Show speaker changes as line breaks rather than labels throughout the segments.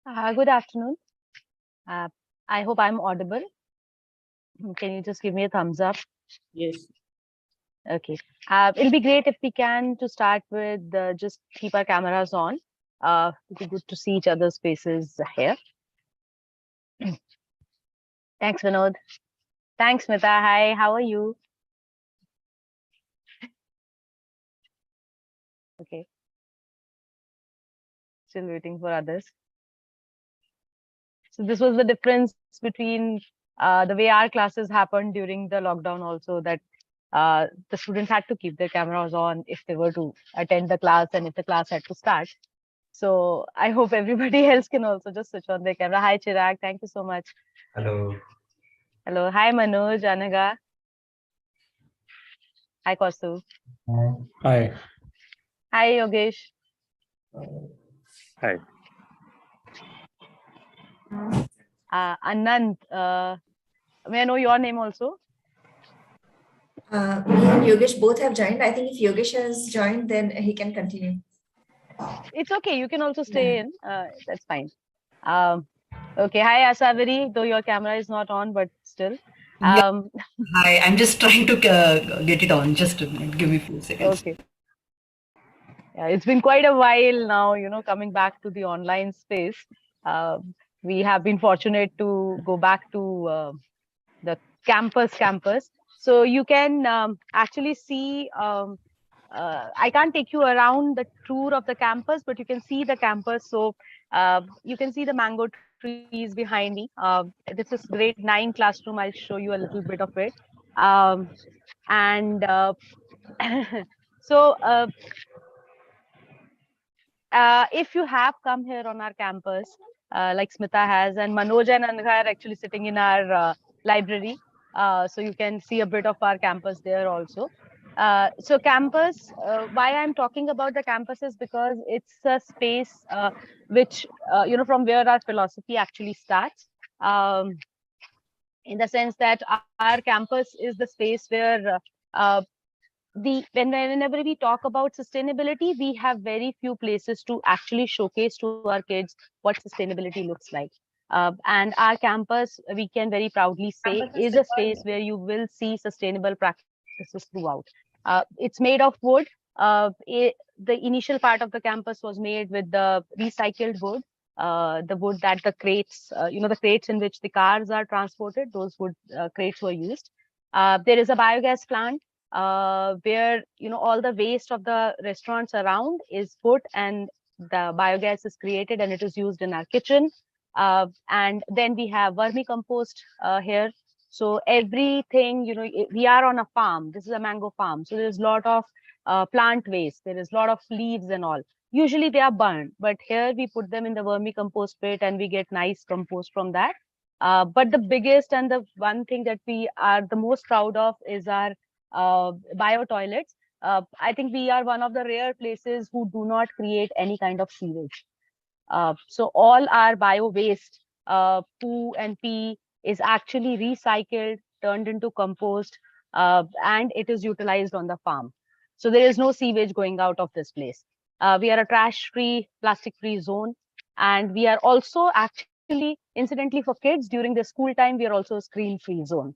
Good afternoon. Uh, I hope I'm audible. Can you just give me a thumbs up?
Yes.
Okay. It'll be great if we can to start with just keep our cameras on. It'll be good to see each other's faces here. Thanks, Vinod. Thanks, Smita. Hi, how are you? Okay. Still waiting for others. So this was the difference between the way our classes happened during the lockdown also, that the students had to keep their cameras on if they were to attend the class and if the class had to start. So I hope everybody else can also just switch on their camera. Hi, Chirag. Thank you so much.
Hello.
Hello. Hi, Manoj, Anaga. Hi, Kausu.
Hi.
Hi, Yogesh.
Hi.
Anand. May I know your name also?
Me and Yogesh both have joined. I think if Yogesh has joined, then he can continue.
It's okay. You can also stay in. That's fine. Okay. Hi, Asavari. Though your camera is not on, but still.
Hi, I'm just trying to get it on. Just a minute. Give me a few seconds.
Okay. Yeah, it's been quite a while now, coming back to the online space. We have been fortunate to go back to the campus. So you can actually see, I can't take you around the tour of the campus, but you can see the campus. So you can see the mango trees behind me. This is grade 9 classroom. I'll show you a little bit of it. And so if you have come here on our campus, like Smita has, and Manoj and Anaga are actually sitting in our library, so you can see a bit of our campus there also. So campus, why I'm talking about the campus is because it's a space which, from where our philosophy actually starts. In the sense that our campus is the space where whenever we talk about sustainability, we have very few places to actually showcase to our kids what sustainability looks like. And our campus, we can very proudly say, is a space where you will see sustainable practices throughout. It's made of wood. The initial part of the campus was made with the recycled wood, the wood that the crates, the crates in which the cars are transported, those wood crates were used. There is a biogas plant where all the waste of the restaurants around is put and the biogas is created and it is used in our kitchen. And then we have vermicompost here. So everything, we are on a farm. This is a mango farm. So there's a lot of plant waste. There is a lot of leaves and all. Usually they are burned, but here we put them in the vermicompost pit and we get nice compost from that. But the biggest and the one thing that we are the most proud of is our bio toilets. I think we are one of the rare places who do not create any kind of sewage. So all our bio waste, poo and pee, is actually recycled, turned into compost, and it is utilized on the farm. So there is no sewage going out of this place. We are a trash-free, plastic-free zone, and we are also actually, incidentally, for kids during the school time, we are also a screen-free zone.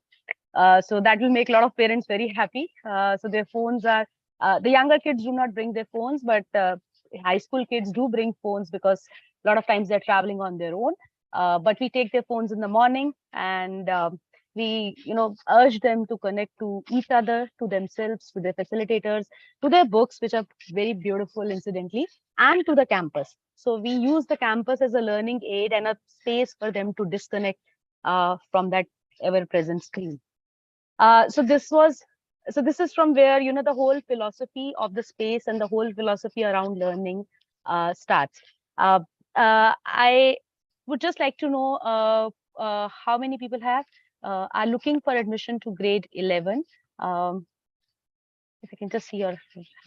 So that will make a lot of parents very happy. So their phones are, the younger kids do not bring their phones, but high school kids do bring phones because a lot of times they're traveling on their own. But we take their phones in the morning and we, urge them to connect to each other, to themselves, to their facilitators, to their books, which are very beautiful, incidentally, and to the campus. So we use the campus as a learning aid and a space for them to disconnect from that ever-present screen. So this is from where the whole philosophy of the space and the whole philosophy around learning starts. I would just like to know how many people are looking for admission to grade 11. If you can just see your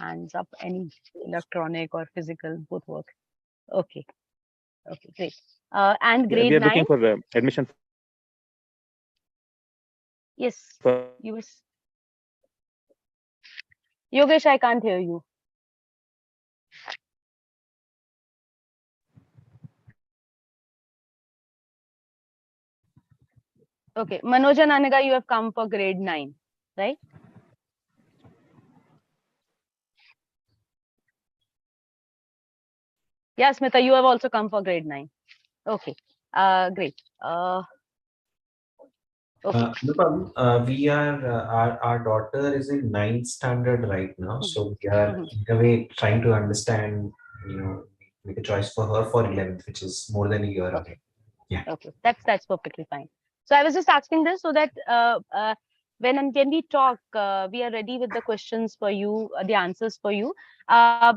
hands up, any electronic or physical, both work. Okay, great. And grade 9.
We are looking for admission.
Yes, Yogesh, I can't hear you. Okay, Manoj and Anaga, you have come for grade 9, right? Yeah, Smita, you have also come for grade 9. Okay, great. Okay.
No problem. We are our daughter is in ninth standard right now, so we are
Mhm.
in a way trying to understand, make a choice for her for 11th, which is more than a year
Okay.
away. Yeah.
Okay, that's perfectly fine. So I was just asking this so that when we talk, we are ready with the questions for you, the answers for you. Uh,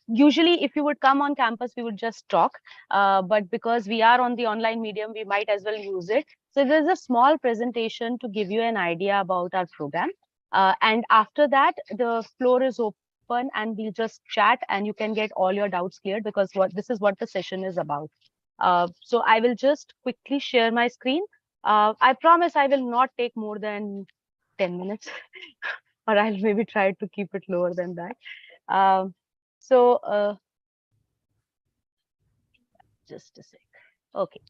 Usually, if you would come on campus, we would just talk. But because we are on the online medium, we might as well use it. So there's a small presentation to give you an idea about our program. And after that, the floor is open and we'll just chat and you can get all your doubts cleared because this is what the session is about. So I will just quickly share my screen. I promise I will not take more than 10 minutes, or I'll maybe try to keep it lower than that. Um, so just a sec. Okay.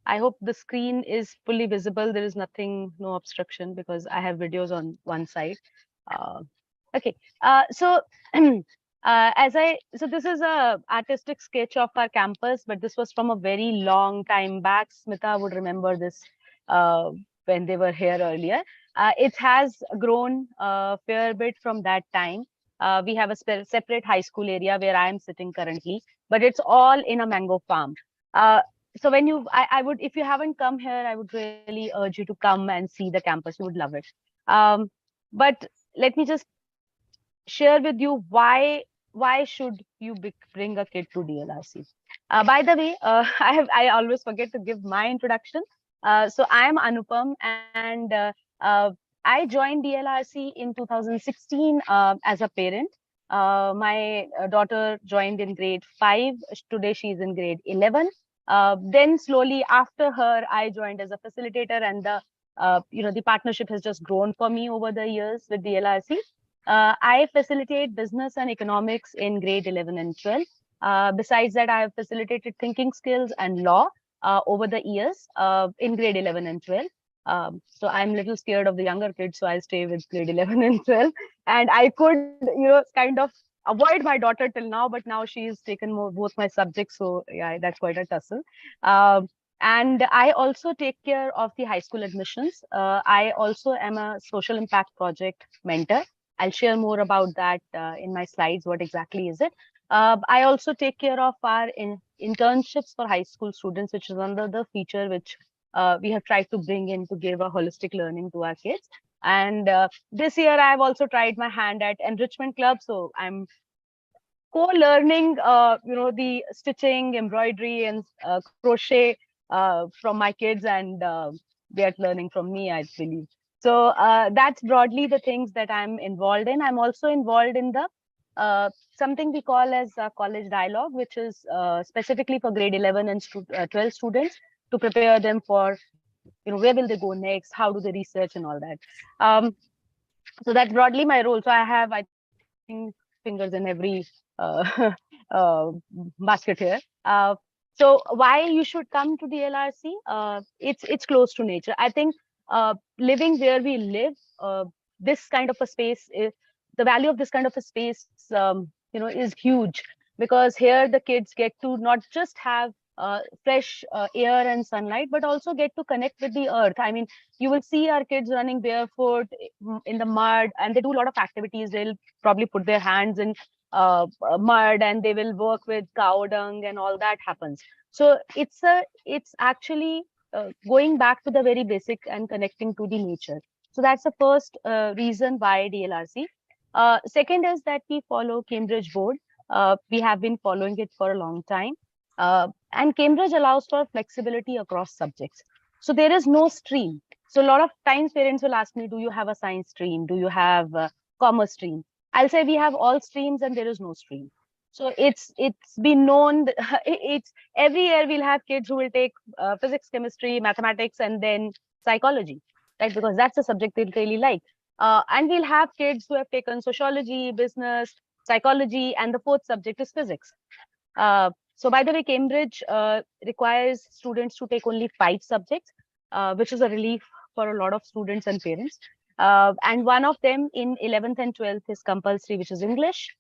I hope the screen is fully visible. There is nothing, no obstruction because I have videos on one side. Uh, okay. So so this is a artistic sketch of our campus, but this was from a very long time back. Smita would remember this uh, when they were here earlier. It has grown a fair bit from that time. We have a separate high school area where I am sitting currently, but it's all in a mango farm. So when I would, if you haven't come here, I would really urge you to come and see the campus. You would love it. But let me just share with you why should you bring a kid to DLRC. By the way, I always forget to give my introduction. So I am Anupam, and I joined DLRC in 2016 as a parent. My daughter joined in grade 5. Today she is in grade 11. Then slowly after her, I joined as a facilitator, and the partnership has just grown for me over the years with DLRC. I facilitate business and economics in grade 11 and 12. Besides that, I have facilitated thinking skills and law over the years in grade 11 and 12. So I'm a little scared of the younger kids, so I stay with grade 11 and 12. And I could, kind of avoid my daughter till now, but now she's taken both my subjects. So yeah, that's quite a tussle. Um, and I also take care of the high school admissions. I also am a social impact project mentor. I'll share more about that in my slides. What exactly is it? I also take care of our internships for high school students, which is another feature which we have tried to bring in to give a holistic learning to our kids. And this year, I've also tried my hand at enrichment club. So I'm co-learning, the stitching, embroidery, and crochet from my kids, and they are learning from me, I believe. So that's broadly the things that I'm involved in. I'm also involved in the something we call as college dialogue, which is specifically for grade 11 and 12 students to prepare them for, where will they go next, how do they research and all that. So that's broadly my role. So I have, I think, fingers in every uh, uh, basket here. So why you should come to the LRC? It's close to nature. I think living where we live, this kind of a space, the value of this kind of a space, is huge, because here the kids get to not just have fresh air and sunlight, but also get to connect with the earth. I mean, you will see our kids running barefoot in the mud, and they do a lot of activities. They'll probably put their hands in mud, and they will work with cow dung, and all that happens. So it's actually going back to the very basic and connecting to the nature. So that's the first reason why DLRC. Second is that we follow Cambridge board. We have been following it for a long time. And Cambridge allows for flexibility across subjects. So there is no stream. So a lot of times parents will ask me, do you have a science stream? Do you have a commerce stream? I'll say we have all streams and there is no stream. So it's been known that it's every year we'll have kids who will take physics, chemistry, mathematics, and then psychology, right? Because that's a subject they really like. And we'll have kids who have taken sociology, business, psychology, and the fourth subject is physics. So by the way, Cambridge requires students to take only 5 subjects. which is a relief for a lot of students and parents. And one of them in 11th and 12th is compulsory, which is English.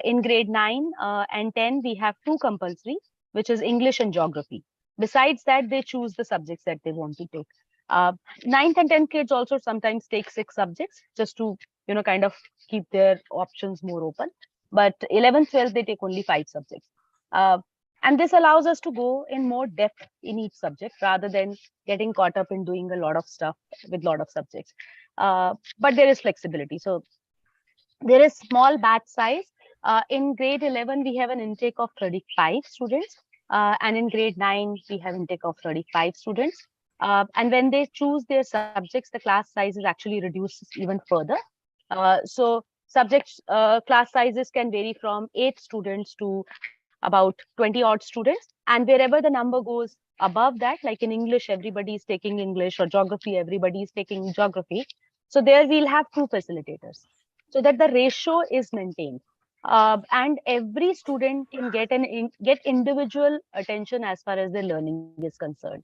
In grade 9 and 10, we have two compulsory, which is English and geography. Besides that, they choose the subjects that they want to take. 9th and 10th kids also sometimes take 6 subjects just to, kind of keep their options more open. But 11th, 12th, they take only 5 subjects. And this allows us to go in more depth in each subject rather than getting caught up in doing a lot of stuff with a lot of subjects. But there is flexibility. So there is small batch size. In grade 11, we have an intake of 35 students. And in grade 9, we have intake of 35 students. And when they choose their subjects, the class size is actually reduced even further. So subjects class sizes can vary from 8 students to about 20 odd students. And wherever the number goes above that, like in English, everybody is taking English, or geography, everybody is taking geography. So there we'll have 2 facilitators so that the ratio is maintained. And every student can get individual attention as far as their learning is concerned.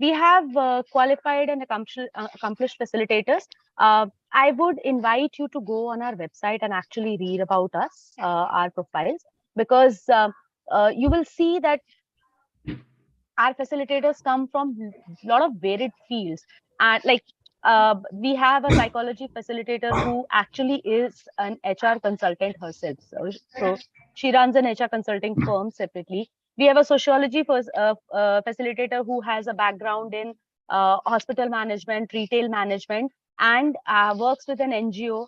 We have qualified and accomplished facilitators. I would invite you to go on our website and actually read about us, our profiles, because you will see that our facilitators come from a lot of varied fields. And we have a psychology facilitator who actually is an HR consultant herself. So she runs an HR consulting firm separately. We have a sociology facilitator who has a background in hospital management, retail management, and works with an NGO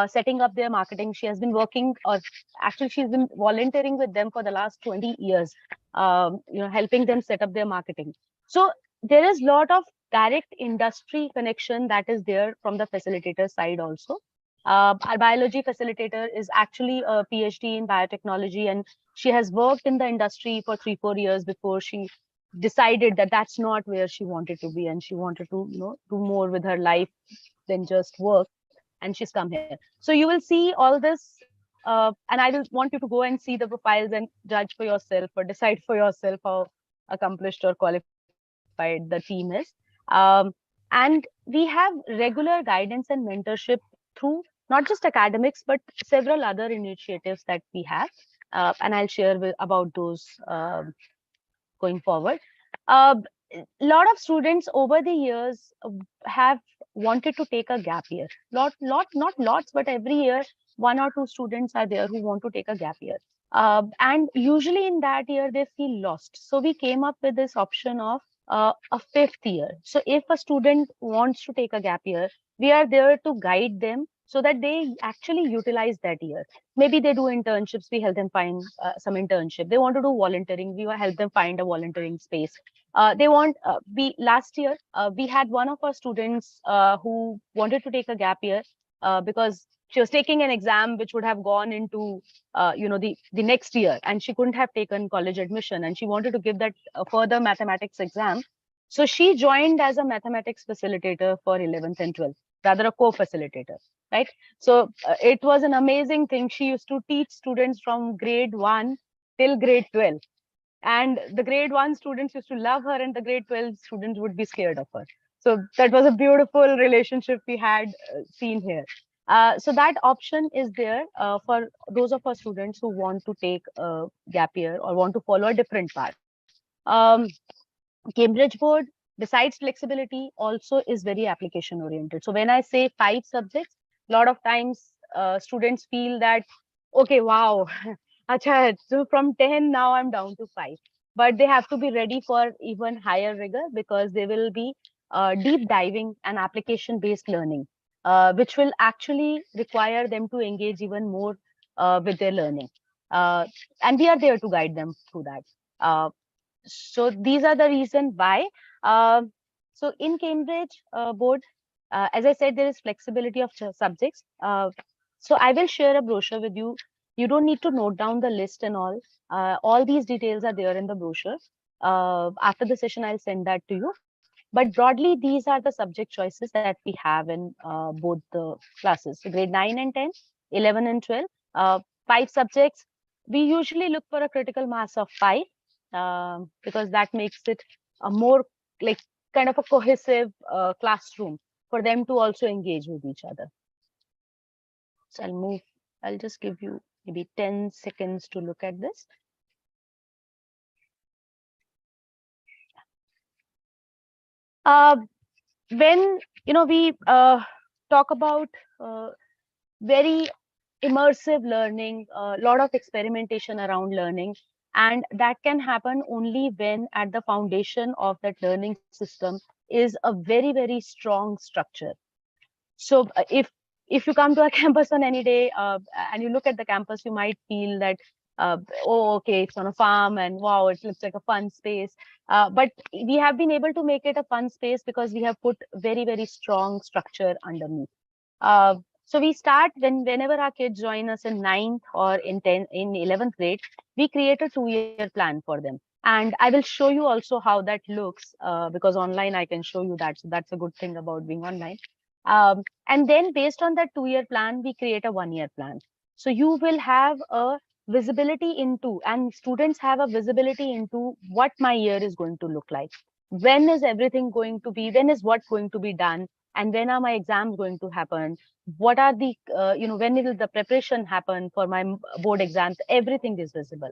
setting up their marketing. She has been working, or actually she's been volunteering with them for the last 20 years, helping them set up their marketing. So there is a lot of direct industry connection that is there from the facilitator side also. Our biology facilitator is actually a PhD in biotechnology, and she has worked in the industry for 3-4 years before she decided that that's not where she wanted to be, and she wanted to do more with her life than just work, and she's come here. So you will see all this, and I will want you to go and see the profiles and judge for yourself or decide for yourself how accomplished or qualified the team is. And we have regular guidance and mentorship through not just academics, but several other initiatives that we have. And I'll share about those going forward. A lot of students over the years have wanted to take a gap year. Not lots, but every year 1 or 2 students are there who want to take a gap year. And usually in that year they feel lost. So we came up with this option of a 5th year. So if a student wants to take a gap year, we are there to guide them so that they actually utilize that year. Maybe they do internships, we help them find some internship. They want to do volunteering, we will help them find a volunteering space. Last year we had one of our students who wanted to take a gap year because she was taking an exam which would have gone into the next year, and she couldn't have taken college admission, and she wanted to give that further mathematics exam. So she joined as a mathematics facilitator for 11th and 12th, rather a co-facilitator, right? So it was an amazing thing. She used to teach students from grade 1 till grade 12. And the grade 1 students used to love her, and the grade 12 students would be scared of her. So that was a beautiful relationship we had seen here. So that option is there for those of our students who want to take a gap year or want to follow a different path. Cambridge board, besides flexibility, also is very application oriented. So when I say 5 subjects, a lot of times students feel that, okay, wow, acha, so from 10 now I'm down to 5. But they have to be ready for even higher rigor, because they will be deep diving and application based learning, which will actually require them to engage even more with their learning. And we are there to guide them through that. So these are the reason why. So in Cambridge board, as I said, there is flexibility of subjects. So I will share a brochure with you. You don't need to note down the list and all. All these details are there in the brochure. After the session, I'll send that to you. But broadly, these are the subject choices that we have in both the classes. So grade 9 and 10, 11 and 12, 5 subjects. We usually look for a critical mass of 5 because that makes it a more like kind of a cohesive classroom for them to also engage with each other. So I'll just give you maybe 10 seconds to look at this. When we talk about very immersive learning, a lot of experimentation around learning, and that can happen only when at the foundation of that learning system is a very strong structure. So if you come to a campus on any day and you look at the campus, you might feel that oh, okay, it's on a farm and wow, it looks like a fun space. But we have been able to make it a fun space because we have put very strong structure underneath. Uh, so we start whenever our kids join us in 9th or in 11th grade, we create a 2-year plan for them. And I will show you also how that looks because online I can show you that. So that's a good thing about being online. And then based on that 2-year plan, we create a 1-year plan. So you will have a visibility into, and students have a visibility into what my year is going to look like. When is everything going to be, when is what going to be done? And when are my exams going to happen? What are the, when will the preparation happen for my board exams? Everything is visible.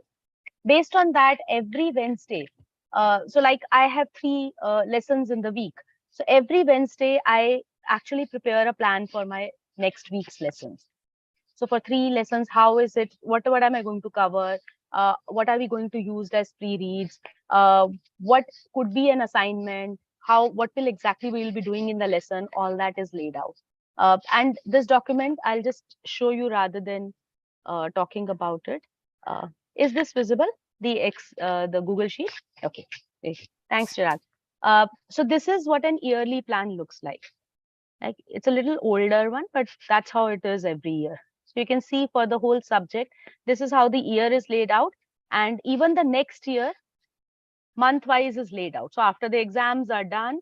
Based on that, every Wednesday, so like I have 3 lessons in the week. So every Wednesday, I actually prepare a plan for my next week's lessons. So for 3 lessons, how is it? What am I going to cover? What are we going to use as pre-reads? What could be an assignment? What will exactly we will be doing in the lesson? All that is laid out. And this document, I'll just show you rather than talking about it. Is this visible? The Google Sheet? Okay. Thanks, Chirag. So this is what an yearly plan looks like. Like it's a little older one, but that's how it is every year. So you can see for the whole subject, this is how the year is laid out. And even the next year, month-wise is laid out. So after the exams are done,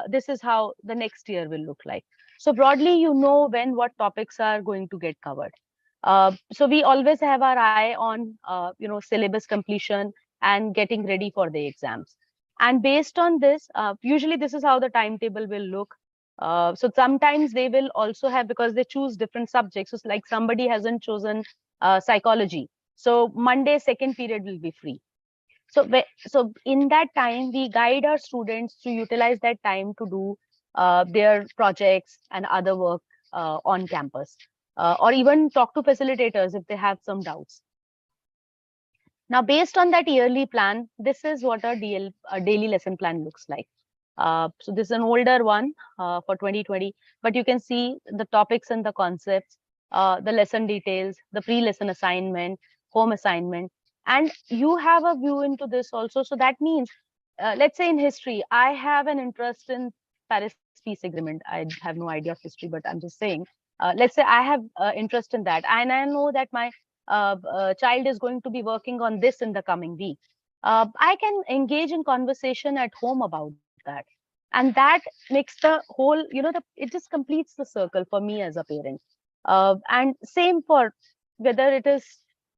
this is how the next year will look like. So broadly, you know when what topics are going to get covered. So we always have our eye on, syllabus completion and getting ready for the exams. And based on this, usually this is how the timetable will look. So sometimes they will also have, because they choose different subjects. So like somebody hasn't chosen psychology. So Monday, second period will be free. So in that time, we guide our students to utilize that time to do their projects and other work on campus, or even talk to facilitators if they have some doubts. Now, based on that yearly plan, this is what a daily lesson plan looks like. So this is an older one for 2020, but you can see the topics and the concepts, the lesson details, the pre-lesson assignment, home assignment, and you have a view into this also. So that means, let's say in history, I have an interest in Paris Peace Agreement. I have no idea of history, but I'm just saying, let's say I have interest in that, and I know that my child is going to be working on this in the coming week. I can engage in conversation at home about that. And that makes the whole, it just completes the circle for me as a parent. And same for whether it is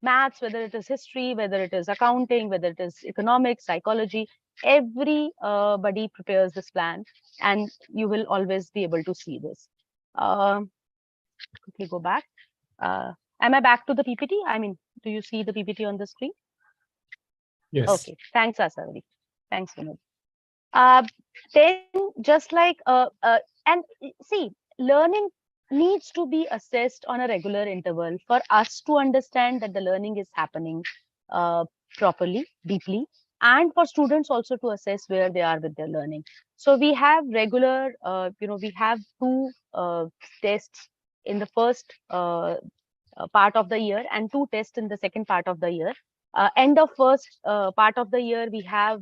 maths, whether it is history, whether it is accounting, whether it is economics, psychology, everybody prepares this plan, and you will always be able to see this. Quickly go back. Am I back to the PPT? I mean, do you see the PPT on the screen?
Yes.
Okay, thanks, Asawari. Thanks, Vinod. Then just like, and see, learning needs to be assessed on a regular interval for us to understand that the learning is happening properly, deeply, and for students also to assess where they are with their learning. So we have regular, we have 2 tests in the first part of the year and 2 tests in the second part of the year. End of first part of the year, we have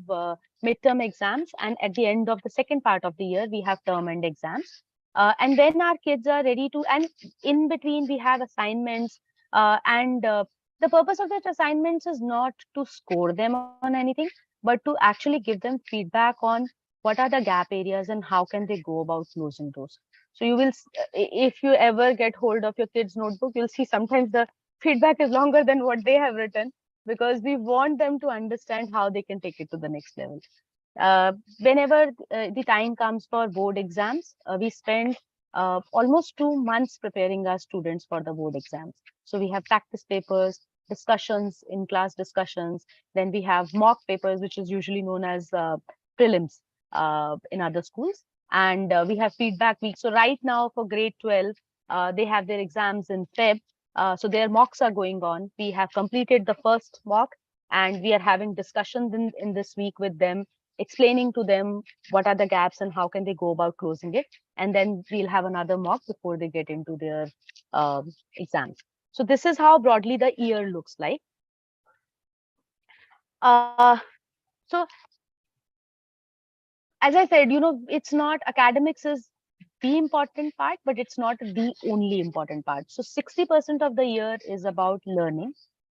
midterm exams, and at the end of the second part of the year, we have term end exams. And when our kids are ready to, and in between, we have assignments. And the purpose of that assignments is not to score them on anything, but to actually give them feedback on what are the gap areas and how can they go about closing those. So you will, if you ever get hold of your kid's notebook, you'll see sometimes the feedback is longer than what they have written, because we want them to understand how they can take it to the next level. Whenever the time comes for board exams, we spend almost 2 months preparing our students for the board exams. So we have practice papers, discussions in class discussions. Then we have mock papers, which is usually known as prelims in other schools. And we have feedback week. So right now for grade 12, they have their exams in Feb. So their mocks are going on. We have completed the first mock and we are having discussions in this week with them, explaining to them what are the gaps and how can they go about closing it. And then we'll have another mock before they get into their exams. So this is how broadly the year looks like. So as I said, it's not academics is the important part, but it's not the only important part. So 60% of the year is about learning,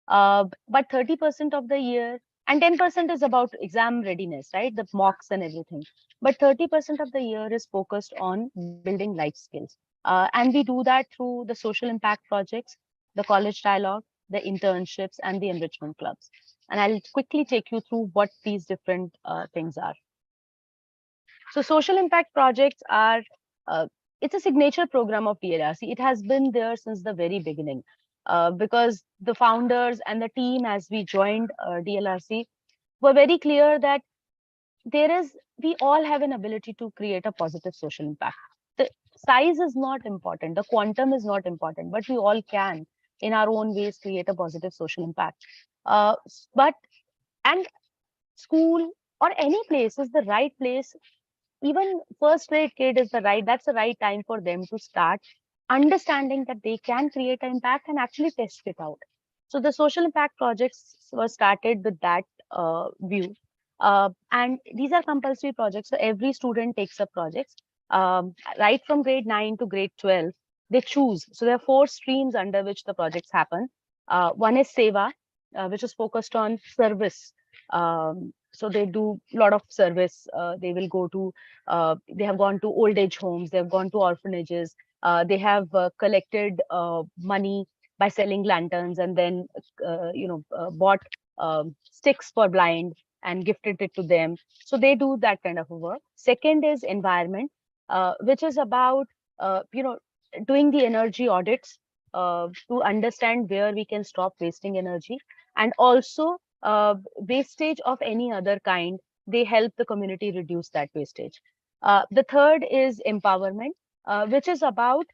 but 30% of the year and 10% is about exam readiness, right? The mocks and everything. But 30% of the year is focused on building life skills. And we do that through the social impact projects, the college dialogue, the internships, and the enrichment clubs. And I'll quickly take you through what these different things are. So social impact projects are, it's a signature program of DLRC. It has been there since the very beginning because the founders and the team as we joined DLRC were very clear that we all have an ability to create a positive social impact. The size is not important, the quantum is not important, but we all can in our own ways create a positive social impact. But and school or any place is the right place. Even first grade kid is that's the right time for them to start understanding that they can create an impact and actually test it out. So the social impact projects were started with that view. And these are compulsory projects. So every student takes up projects right from grade 9 to grade 12. They choose. So there are 4 streams under which the projects happen. One is Seva, which is focused on service. So they do a lot of service. They will go to, they have gone to old age homes, they have gone to orphanages, they have collected money by selling lanterns and then, bought sticks for blind and gifted it to them. So they do that kind of a work. Second is environment, which is about, doing the energy audits to understand where we can stop wasting energy, and also wastage of any other kind. They help the community reduce that wastage. The third is empowerment, which is about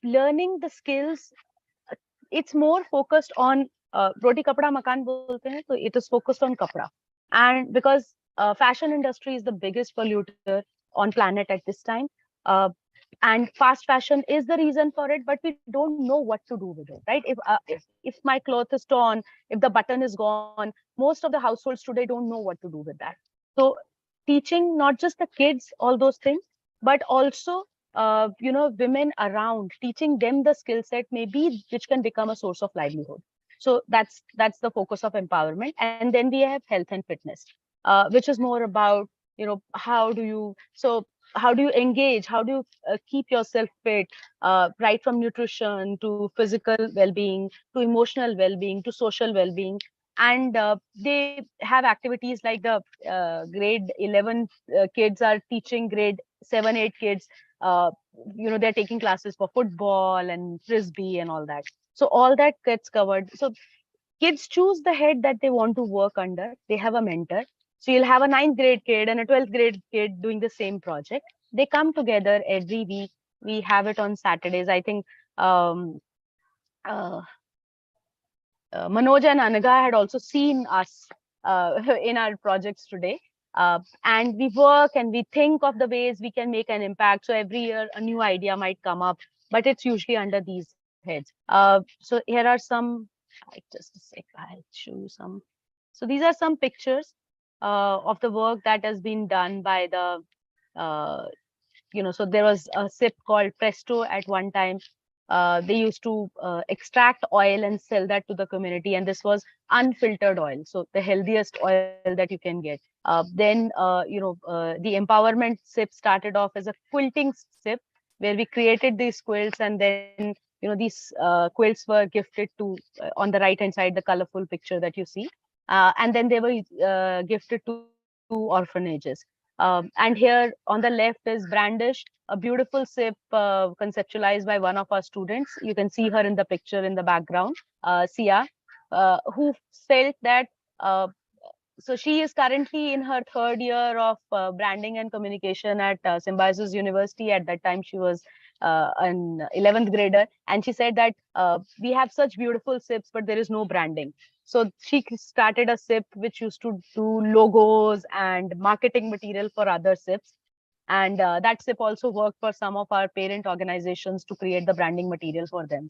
learning the skills. It's more focused on roti kapda makan bolte hain, so it is focused on kapda. And because fashion industry is the biggest polluter on planet at this time, uh, and fast fashion is the reason for it, but we don't know what to do with it, right? If my cloth is torn, if the button is gone, most of the households today don't know what to do with that. So teaching not just the kids all those things, but also women around, teaching them the skill set maybe which can become a source of livelihood. So that's the focus of empowerment. And then we have health and fitness, which is more about, how do you engage, how do you keep yourself fit, right from nutrition to physical well-being to emotional well-being to social well-being. And they have activities like the grade 11 kids are teaching grade 7 8 kids, they're taking classes for football and frisbee and all that. So all that gets covered. So kids choose the head that they want to work under. They have a mentor. So you'll have a 9th grade kid and a 12th grade kid doing the same project. They come together every week. We have it on Saturdays. I think uh, Manoj and Anaga had also seen us in our projects today. And we work and we think of the ways we can make an impact. So every year a new idea might come up, but it's usually under these heads. So here are some, just a sec, I'll show you some. So these are some pictures of the work that has been done by the, so there was a sip called Presto at one time. They used to extract oil and sell that to the community, and this was unfiltered oil, so the healthiest oil that you can get. Then the empowerment sip started off as a quilting sip, where we created these quilts, and then these quilts were gifted to, on the right hand side, the colorful picture that you see, and then they were gifted to orphanages. And here on the left is Brandish, a beautiful SIP conceptualized by one of our students. You can see her in the picture in the background, Sia, who felt that so she is currently in her third year of branding and communication at Symbiosis University. At that time, she was an 11th grader. And she said that we have such beautiful SIPs, but there is no branding. So she started a SIP which used to do logos and marketing material for other SIPs. And that SIP also worked for some of our parent organizations to create the branding material for them.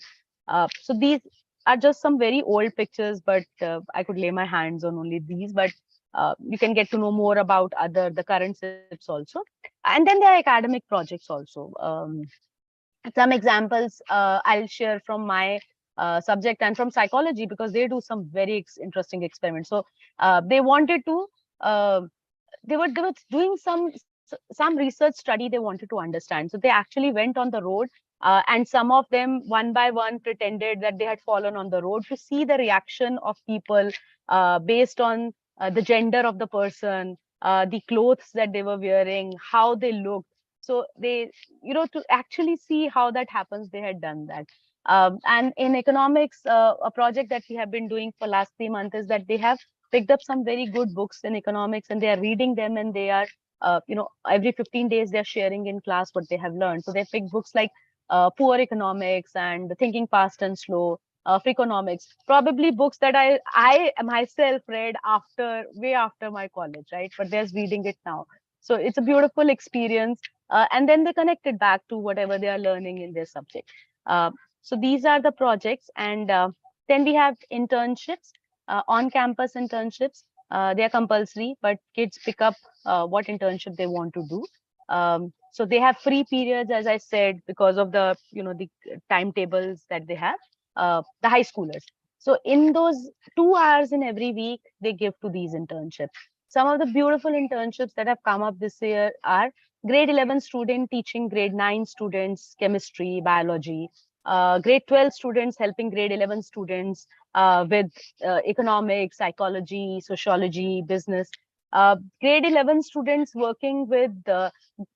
So these are just some very old pictures, but I could lay my hands on only these. But you can get to know more about the current SIPs also. And then there are academic projects also. Some examples I'll share from my subject and from psychology, because they do some very interesting experiments. So they wanted to, they were doing some research study they wanted to understand. So they actually went on the road, and some of them one by one pretended that they had fallen on the road to see the reaction of people based on the gender of the person, the clothes that they were wearing, how they looked. So they, to actually see how that happens, they had done that. And in economics, a project that we have been doing for last 3 months is that they have picked up some very good books in economics, and they are reading them, and they are, every 15 days they're sharing in class what they have learned. So they picked books like Poor Economics and Thinking Fast and Slow, Freakonomics, probably books that I myself read way after my college, right? But they're reading it now. So it's a beautiful experience. And then they connect it back to whatever they are learning in their subject. So these are the projects. And then we have internships, on-campus internships. They are compulsory, but kids pick up what internship they want to do. So they have free periods, as I said, because of the timetables that they have, the high schoolers. So in those 2 hours in every week, they give to these internships. Some of the beautiful internships that have come up this year are grade 11 student teaching grade 9 students chemistry, biology, grade 12 students helping grade 11 students with economics, psychology, sociology, business. Grade 11 students working with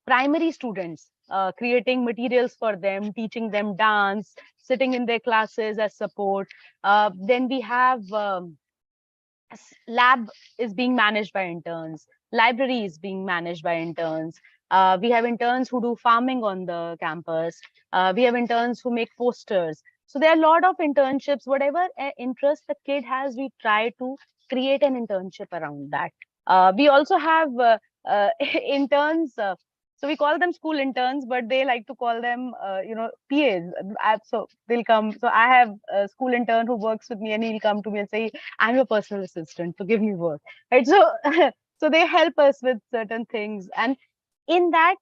primary students, creating materials for them, teaching them dance, sitting in their classes as support. Then we have lab is being managed by interns, library is being managed by interns. We have interns who do farming on the campus. We have interns who make posters. So there are a lot of internships, whatever interest the kid has, we try to create an internship around that. We also have interns. So we call them school interns, but they like to call them, PAs. So they'll come. So I have a school intern who works with me, and he'll come to me and say, "I'm your personal assistant, so give me work." Right? So, so they help us with certain things, and in that,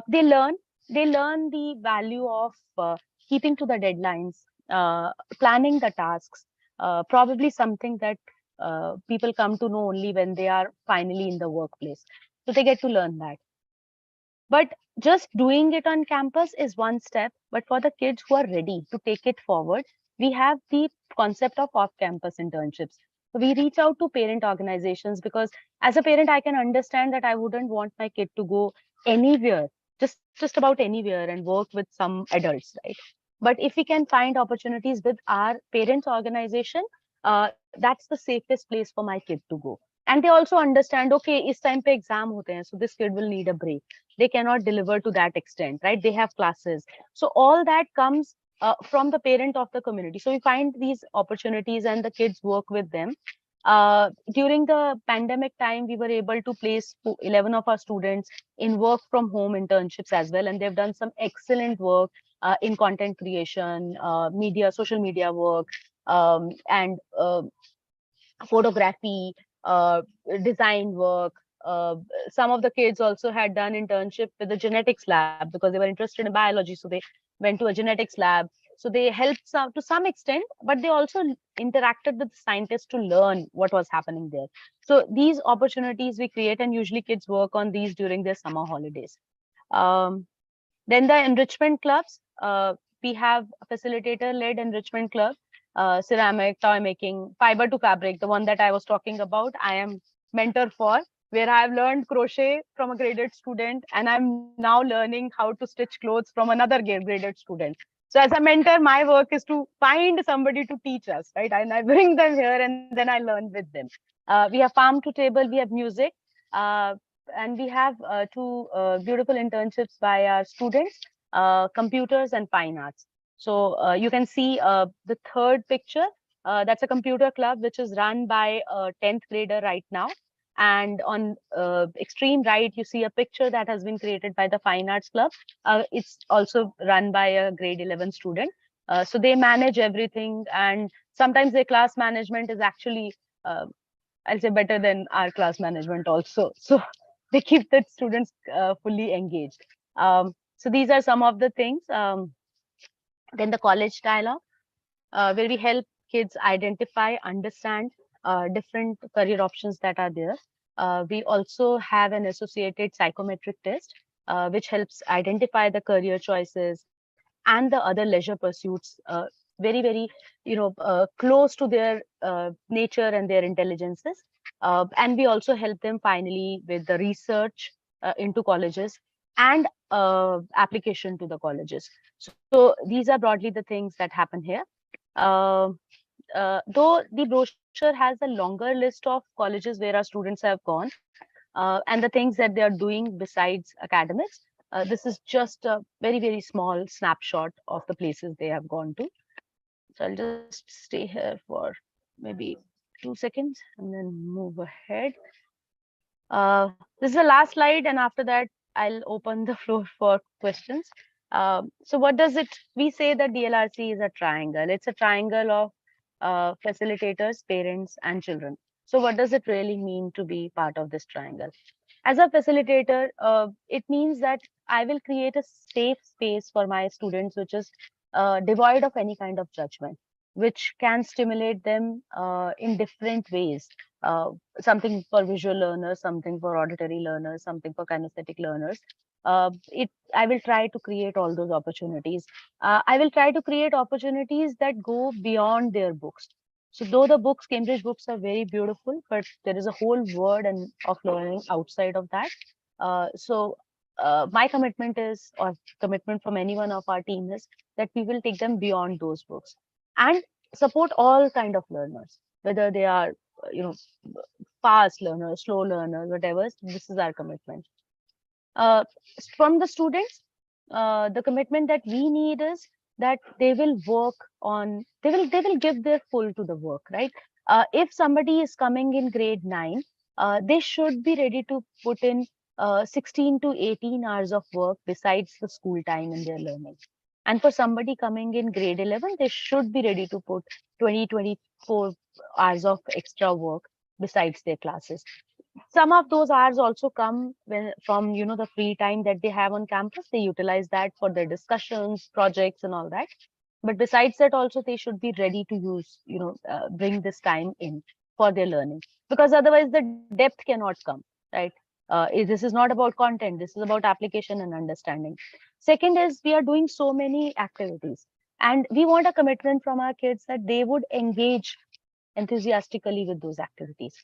they learn. They learn the value of keeping to the deadlines, planning the tasks. Probably something that people come to know only when they are finally in the workplace. So they get to learn that. But just doing it on campus is one step. But for the kids who are ready to take it forward, we have the concept of off-campus internships. So we reach out to parent organizations, because as a parent, I can understand that I wouldn't want my kid to go anywhere, just about anywhere, and work with some adults, right? But if we can find opportunities with our parents organization, that's the safest place for my kid to go. And they also understand, okay, is time pe exam hote hain, so this kid will need a break. They cannot deliver to that extent, right? They have classes. So all that comes from the parent of the community. So we find these opportunities and the kids work with them. During the pandemic time, we were able to place 11 of our students in work from home internships as well. And they've done some excellent work in content creation, social media work, and photography, design work. Some of the kids also had done internship with the genetics lab because they were interested in biology. So they went to a genetics lab. So they helped to some extent, but they also interacted with scientists to learn what was happening there. So these opportunities we create, and usually kids work on these during their summer holidays. Then the enrichment clubs, we have a facilitator-led enrichment club, ceramic, toy making, fiber to fabric, the one that I was talking about, I am mentor for. where I've learned crochet from a graded student, and I'm now learning how to stitch clothes from another graded student. So as a mentor, my work is to find somebody to teach us, right? And I bring them here and then I learn with them. We have farm to table, we have music, uh, and we have two beautiful internships by our students, computers and fine arts. So you can see the third picture. That's a computer club which is run by a 10th grader right now. And on extreme right, you see a picture that has been created by the Fine Arts Club. It's also run by a grade 11 student. So they manage everything, and sometimes their class management is actually, I'll say, better than our class management also. So they keep the students fully engaged. So these are some of the things. Then the college dialogue, where we help kids identify, understand different career options that are there. We also have an associated psychometric test, which helps identify the career choices and the other leisure pursuits very, very, close to their nature and their intelligences. And we also help them finally with the research into colleges and application to the colleges. So these are broadly the things that happen here. Uh, though the brochure has a longer list of colleges where our students have gone, and the things that they are doing besides academics, this is just a very, very small snapshot of the places they have gone to. So I'll just stay here for maybe 2 seconds and then move ahead. This is the last slide, and after that, I'll open the floor for questions. So what does it, we say that DLRC is a triangle. It's a triangle of facilitators, parents, and children. So what does it really mean to be part of this triangle? As a facilitator, it means that I will create a safe space for my students, which is devoid of any kind of judgment, which can stimulate them in different ways. Something for visual learners, something for auditory learners, something for kinesthetic learners. I will try to create all those opportunities. I will try to create opportunities that go beyond their books. So though the books, Cambridge books, are very beautiful, but there is a whole world and of learning outside of that. My commitment is, or commitment from any one of our team is, that we will take them beyond those books and support all kind of learners, whether they are, you know, fast learners, slow learners, whatever. This is our commitment. Uh, from the students, the commitment that we need is that they will work on, they will give their full to the work, right? If somebody is coming in grade 9, they should be ready to put in 16 to 18 hours of work besides the school time in their learning. And for somebody coming in grade 11, they should be ready to put 20-24 hours of extra work besides their classes. Some of those hours also come from, the free time that they have on campus. They utilize that for their discussions, projects, and all that. But besides that, also they should be ready to use, bring this time in for their learning, because otherwise the depth cannot come, right? This is not about content. This is about application and understanding. Second is, we are doing so many activities, and we want a commitment from our kids that they would engage enthusiastically with those activities.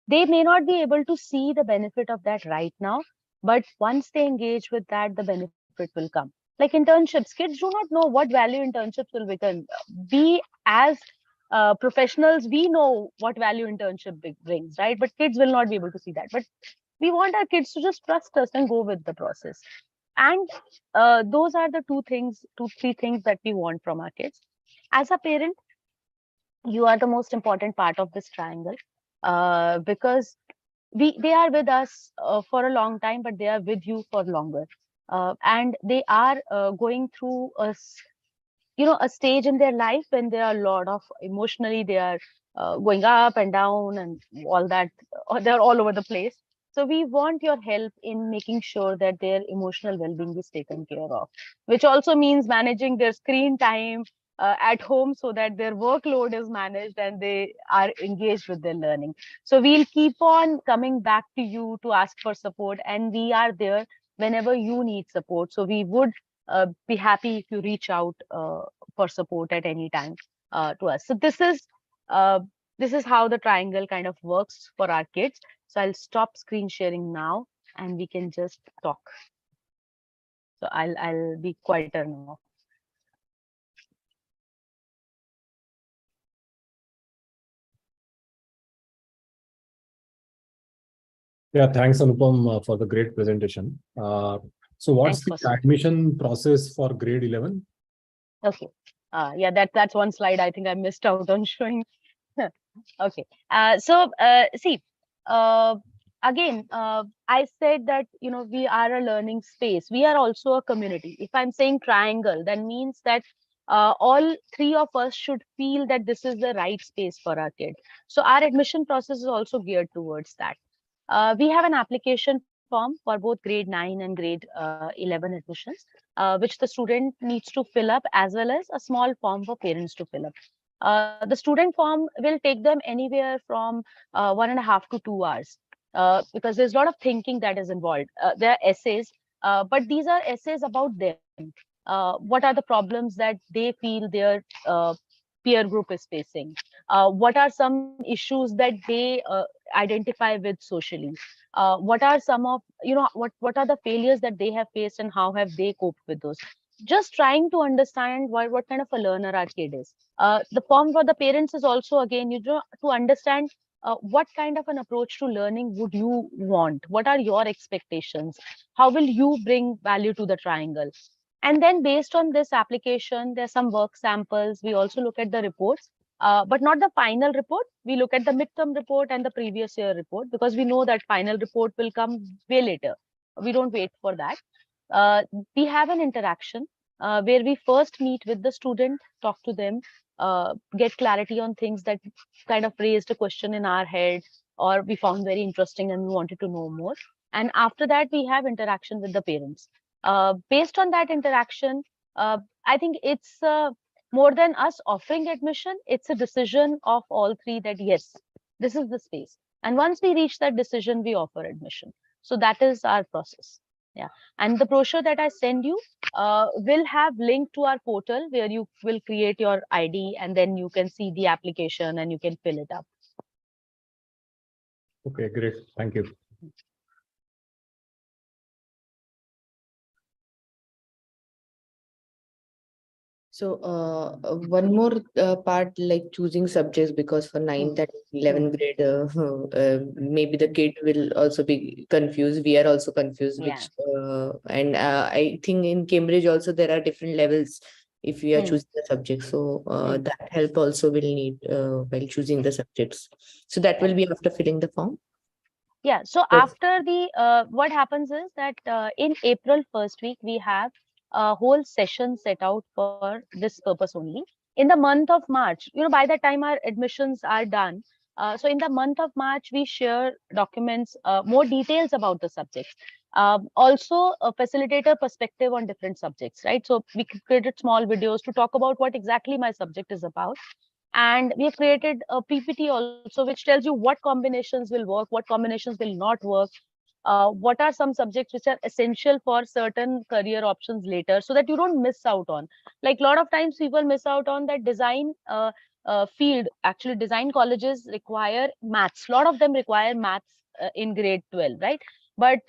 They may not be able to see the benefit of that right now, but once they engage with that, the benefit will come. Like internships, kids do not know what value internships will become. We, as professionals, we know what value internship brings, right? But kids will not be able to see that. But we want our kids to just trust us and go with the process. And those are the three things that we want from our kids. As a parent, you are the most important part of this triangle, because they are with us for a long time, but they are with you for longer, and they are going through a stage in their life when there are a lot of emotionally, they are going up and down and all that. They're all over the place. So we want your help in making sure that their emotional well-being is taken care of, which also means managing their screen time at home so that their workload is managed and they are engaged with their learning. So we'll keep on coming back to you to ask for support, and we are there whenever you need support. So we would be happy if you reach out for support at any time to us. So this is how the triangle kind of works for our kids. So I'll stop screen sharing now and we can just talk. So I'll be quieter now.
Yeah, thanks, Anupam, for the great presentation. So what's
Thanks
the
for
admission process for grade 11?
okay. Yeah, that's one slide I think I missed out on showing. Okay. See, uh, again, I said that, we are a learning space. We are also a community. If I'm saying triangle, that means that all three of us should feel that this is the right space for our kid. So our admission process is also geared towards that. We have an application form for both grade 9 and grade 11 admissions, which the student needs to fill up, as well as a small form for parents to fill up. The student form will take them anywhere from 1.5 to 2 hours, because there's a lot of thinking that is involved. There are essays, but these are essays about them. What are the problems that they feel their peer group is facing? What are some issues that they identify with socially? What are some of, what are the failures that they have faced and how have they coped with those? Just trying to understand what kind of a learner our kid is. The form for the parents is also, again, to understand what kind of an approach to learning would you want? What are your expectations? How will you bring value to the triangle? And then based on this application, there's some work samples. We also look at the reports, but not the final report. We look at the midterm report and the previous year report, because we know that final report will come way later. We don't wait for that. Uh, we have an interaction where we first meet with the student, talk to them, get clarity on things that kind of raised a question in our head, or we found very interesting and we wanted to know more. And after that, we have interaction with the parents. Based on that interaction, I think it's more than us offering admission, it's a decision of all three that yes, this is the space. And once we reach that decision, we offer admission. So that is our process. Yeah. And the brochure that I send you will have link to our portal where you will create your ID and then you can see the application and you can fill it up.
Okay, great. Thank you.
So one more part, like choosing subjects, because for 9th and 11th grade, maybe the kid will also be confused. We are also confused,
Yeah.
which and I think in Cambridge also there are different levels if we are choosing the subjects. So that help also will need while choosing the subjects. So that will be after filling the form.
Yeah. So
Yes.
after the what happens is that in April first week we have a whole session set out for this purpose only. In the month of March, by the time our admissions are done, so in the month of March we share documents, more details about the subjects. Also a facilitator perspective on different subjects, right? So we created small videos to talk about what exactly my subject is about. And we have created a PPT also, which tells you what combinations will work, what combinations will not work, what are some subjects which are essential for certain career options later, so that you don't miss out on. Like a lot of times people miss out on that design field. Actually, design colleges require maths. A lot of them require maths in grade 12, right? But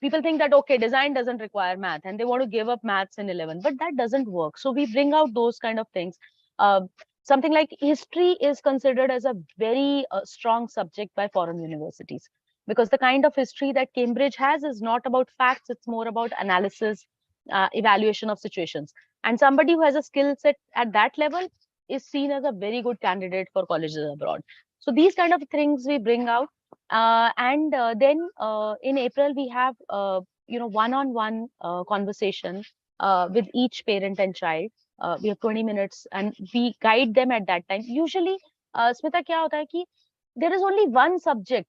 people think that, okay, design doesn't require math and they want to give up maths in 11, but that doesn't work. So we bring out those kind of things. Uh, Something like history is considered as a very strong subject by foreign universities, because the kind of history that Cambridge has is not about facts, it's more about analysis, evaluation of situations. And somebody who has a skill set at that level is seen as a very good candidate for colleges abroad. So these kind of things we bring out. And then in April, we have one-on-one conversation with each parent and child. We have 20 minutes and we guide them at that time. Usually, Smita, kya hota hai ki there is only one subject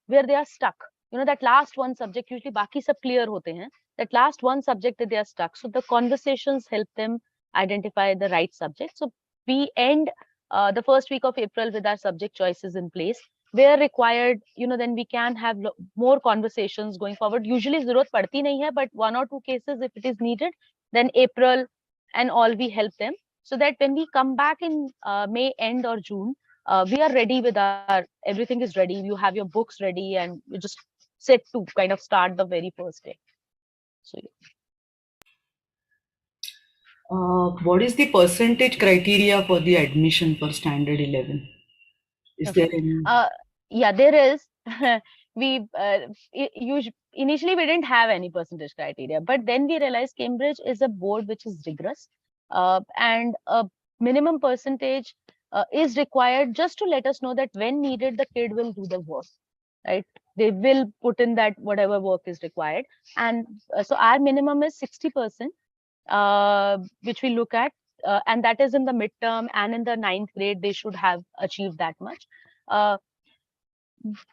where they are stuck. That last one subject, usually baki sab clear hote hain. That last one subject that they are stuck. So the conversations help them identify the right subject. So we end the first week of April with our subject choices in place. Where required, then we can have more conversations going forward. Usually, zarurat padti nahi hai, but one or two cases, if it is needed, then April and all we help them, so that when we come back in May end or June, we are ready with everything is ready. You have your books ready and you just set to kind of start the very first day. So
What is the percentage criteria for the admission for standard 11? Is
okay.
there any?
Yeah, there is. we initially we didn't have any percentage criteria, but then we realized Cambridge is a board which is rigorous, and a minimum percentage is required just to let us know that when needed, the kid will do the work, right? They will put in that whatever work is required, and so our minimum is 60%, which we look at, and that is in the midterm and in the 9th grade they should have achieved that much. Uh,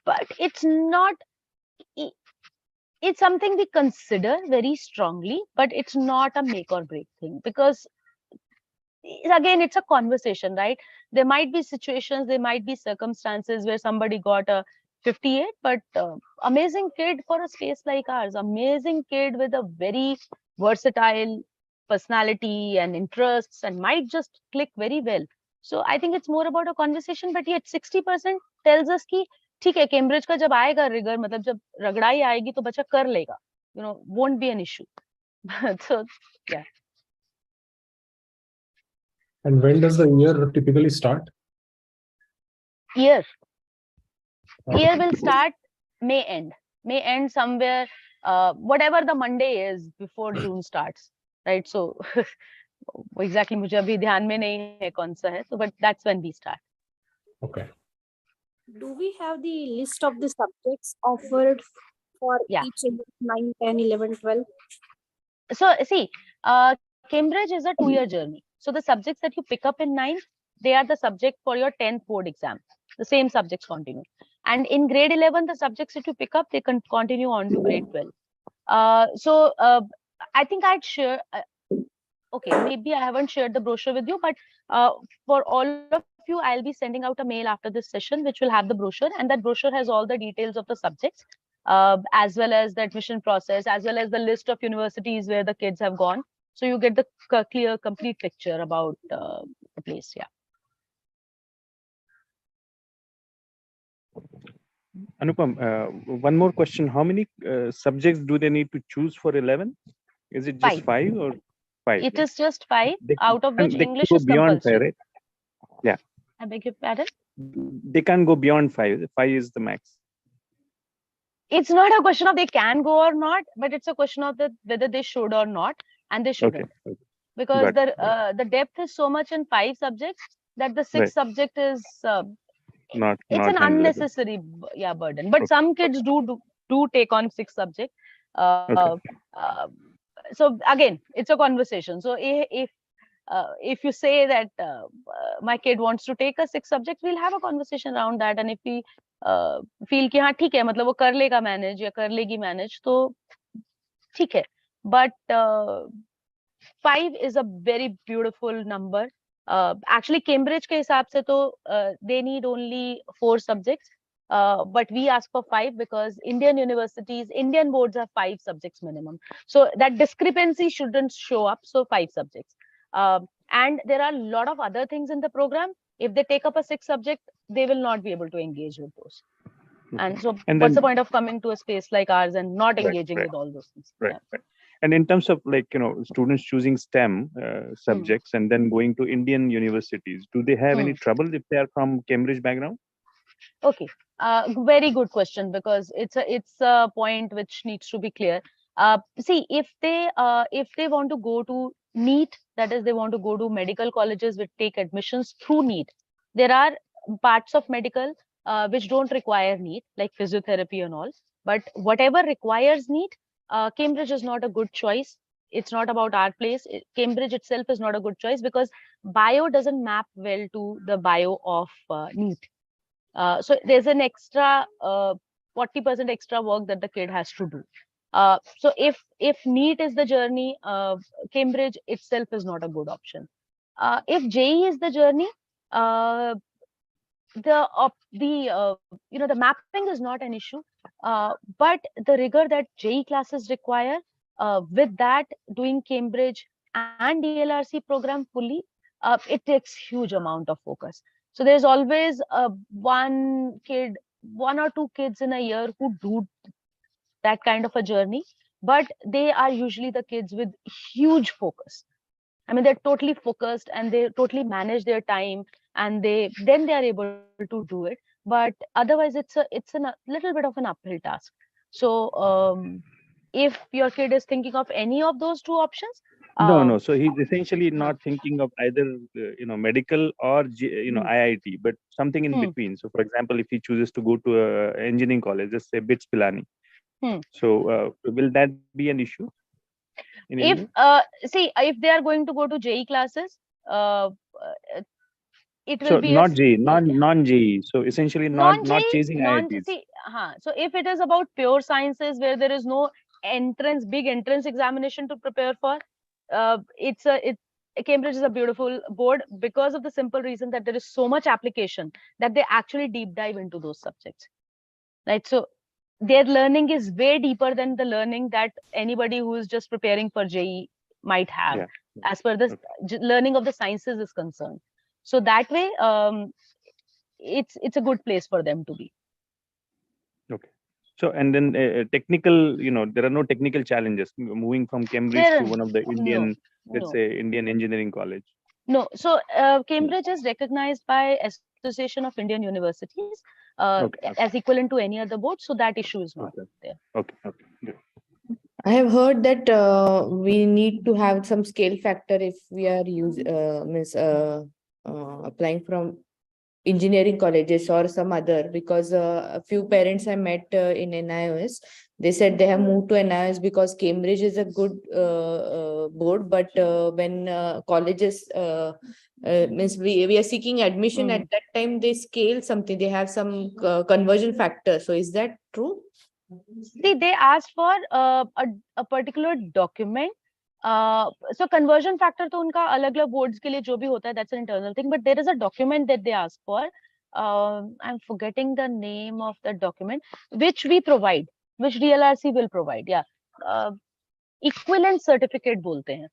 but it's not it's something we consider very strongly, but it's not a make or break thing, because again it's a conversation, right? There might be situations, there might be circumstances where somebody got a 58, but amazing kid for a space like ours, amazing kid with a very versatile personality and interests and might just click very well. So I think it's more about a conversation, but yet 60% tells us कि ठीक है, Cambridge का जब आएगा rigour, मतलब जब रगड़ाई आएगी तो बच्चा कर लेगा, won't be an issue. So yeah.
And when does the year typically start?
Year will start May end somewhere, whatever the Monday is before June starts, right? So exactly मुझे अभी ध्यान में नहीं है कौन सा है, so but that's when we start.
Okay.
Do we have the list of the subjects offered for
Yeah.
each in 9, 10, 11, 12?
So see, Cambridge is a 2-year journey. So the subjects that you pick up in 9th, they are the subject for your 10th board exam. The same subjects continue. And in grade 11, the subjects that you pick up, they can continue on to grade 12. So I think I'd share, okay, maybe I haven't shared the brochure with you, but for all of you, I'll be sending out a mail after this session, which will have the brochure, and that brochure has all the details of the subjects, as well as the admission process, as well as the list of universities where the kids have gone. So you get the clear, complete picture about the place. Yeah.
Anupam, one more question. How many subjects do they need to choose for 11? Is it just 5 or 5?
It is just 5, out of which
they
English
go
is
beyond 5,
compulsory.
right? Yeah.
I beg your pardon?
They can't go beyond 5. 5 is the max.
It's not a question of they can go or not, but it's a question of whether they should or not, and they shouldn't.
Okay.
Because
Got it.
the depth is so much in 5 subjects that the 6th
Right.
subject is
Not
it's an
handleable.
unnecessary burden. But some kids do take on 6 subjects. So again, it's a conversation. So if you say that my kid wants to take a 6 subjects, we'll have a conversation around that. And if we feel कि हाँ ठीक है, मतलब वो कर लेगा manage या कर लेगी manage, तो ठीक है. But 5 is a very beautiful number. Actually, Cambridge के हिसाब से तो they need only 4 subjects. But we ask for 5 because Indian universities, Indian boards have 5 subjects minimum. So that discrepancy shouldn't show up. So 5 subjects. And there are a lot of other things in the program. If they take up a 6th subject, they will not be able to engage with those. And so what's the point of coming to a space like ours and not engaging with all those things?
Right. And in terms of students choosing STEM subjects and then going to Indian universities, do they have any trouble if they are from Cambridge background?
Okay, very good question, because it's a point which needs to be clear. See, if they want to go to NEET, that is, they want to go to medical colleges which take admissions through NEET. There are parts of medical which don't require NEET, like physiotherapy and all. But whatever requires NEET, Cambridge is not a good choice. It's not about our place. Cambridge itself is not a good choice because bio doesn't map well to the bio of NEET. So there's an extra 40% extra work that the kid has to do. So if NEET is the journey, Cambridge itself is not a good option. If JEE is the journey, the mapping is not an issue, but the rigor that JEE classes require, with that doing Cambridge and DLRC program fully, it takes huge amount of focus. So there's always one or two kids in a year who do that kind of a journey, but they are usually the kids with huge focus. I mean, they're totally focused and they totally manage their time, and they are able to do it. But otherwise, it's a little bit of an uphill task. So if your kid is thinking of any of those two options,
No. So he's essentially not thinking of either, medical or IIT, but something in between. So, for example, if he chooses to go to a engineering college, just say BITS Pilani. So, will that be an issue in
if
India?
see, if they are going to go to JEE classes, uh, it will
So
be
not JEE, non-JEE. So essentially not chasing IITs.
see, so if it is about pure sciences where there is no big entrance examination to prepare for, Cambridge is a beautiful board because of the simple reason that there is so much application that they actually deep dive into those subjects, right? So their learning is way deeper than the learning that anybody who is just preparing for JEE might have, as per the learning of the sciences is concerned. So that way, it's a good place for them to be.
Okay. So, and then technical, there are no technical challenges moving from Cambridge to one of the Indian, let's say, Indian engineering college.
No. So Cambridge is recognized by Association of Indian Universities as equivalent to any other board. So that issue is not there.
Okay. Good.
I have heard that we need to have some scale factor if we are applying from engineering colleges or some other, because a few parents I met in NIOS, they said they have moved to NIOS because Cambridge is a good board, but when colleges means we are seeking admission at that time, they scale something, they have some conversion factor. So is that true?
See, they asked for a particular document. So conversion factor to unka alag-alag boards ke liye jo bhi hota hai, that's an internal thing. But there is a document that they ask for. I'm forgetting the name of the document, which we provide, which DLRC will provide. Yeah, equivalent certificate bolte hain.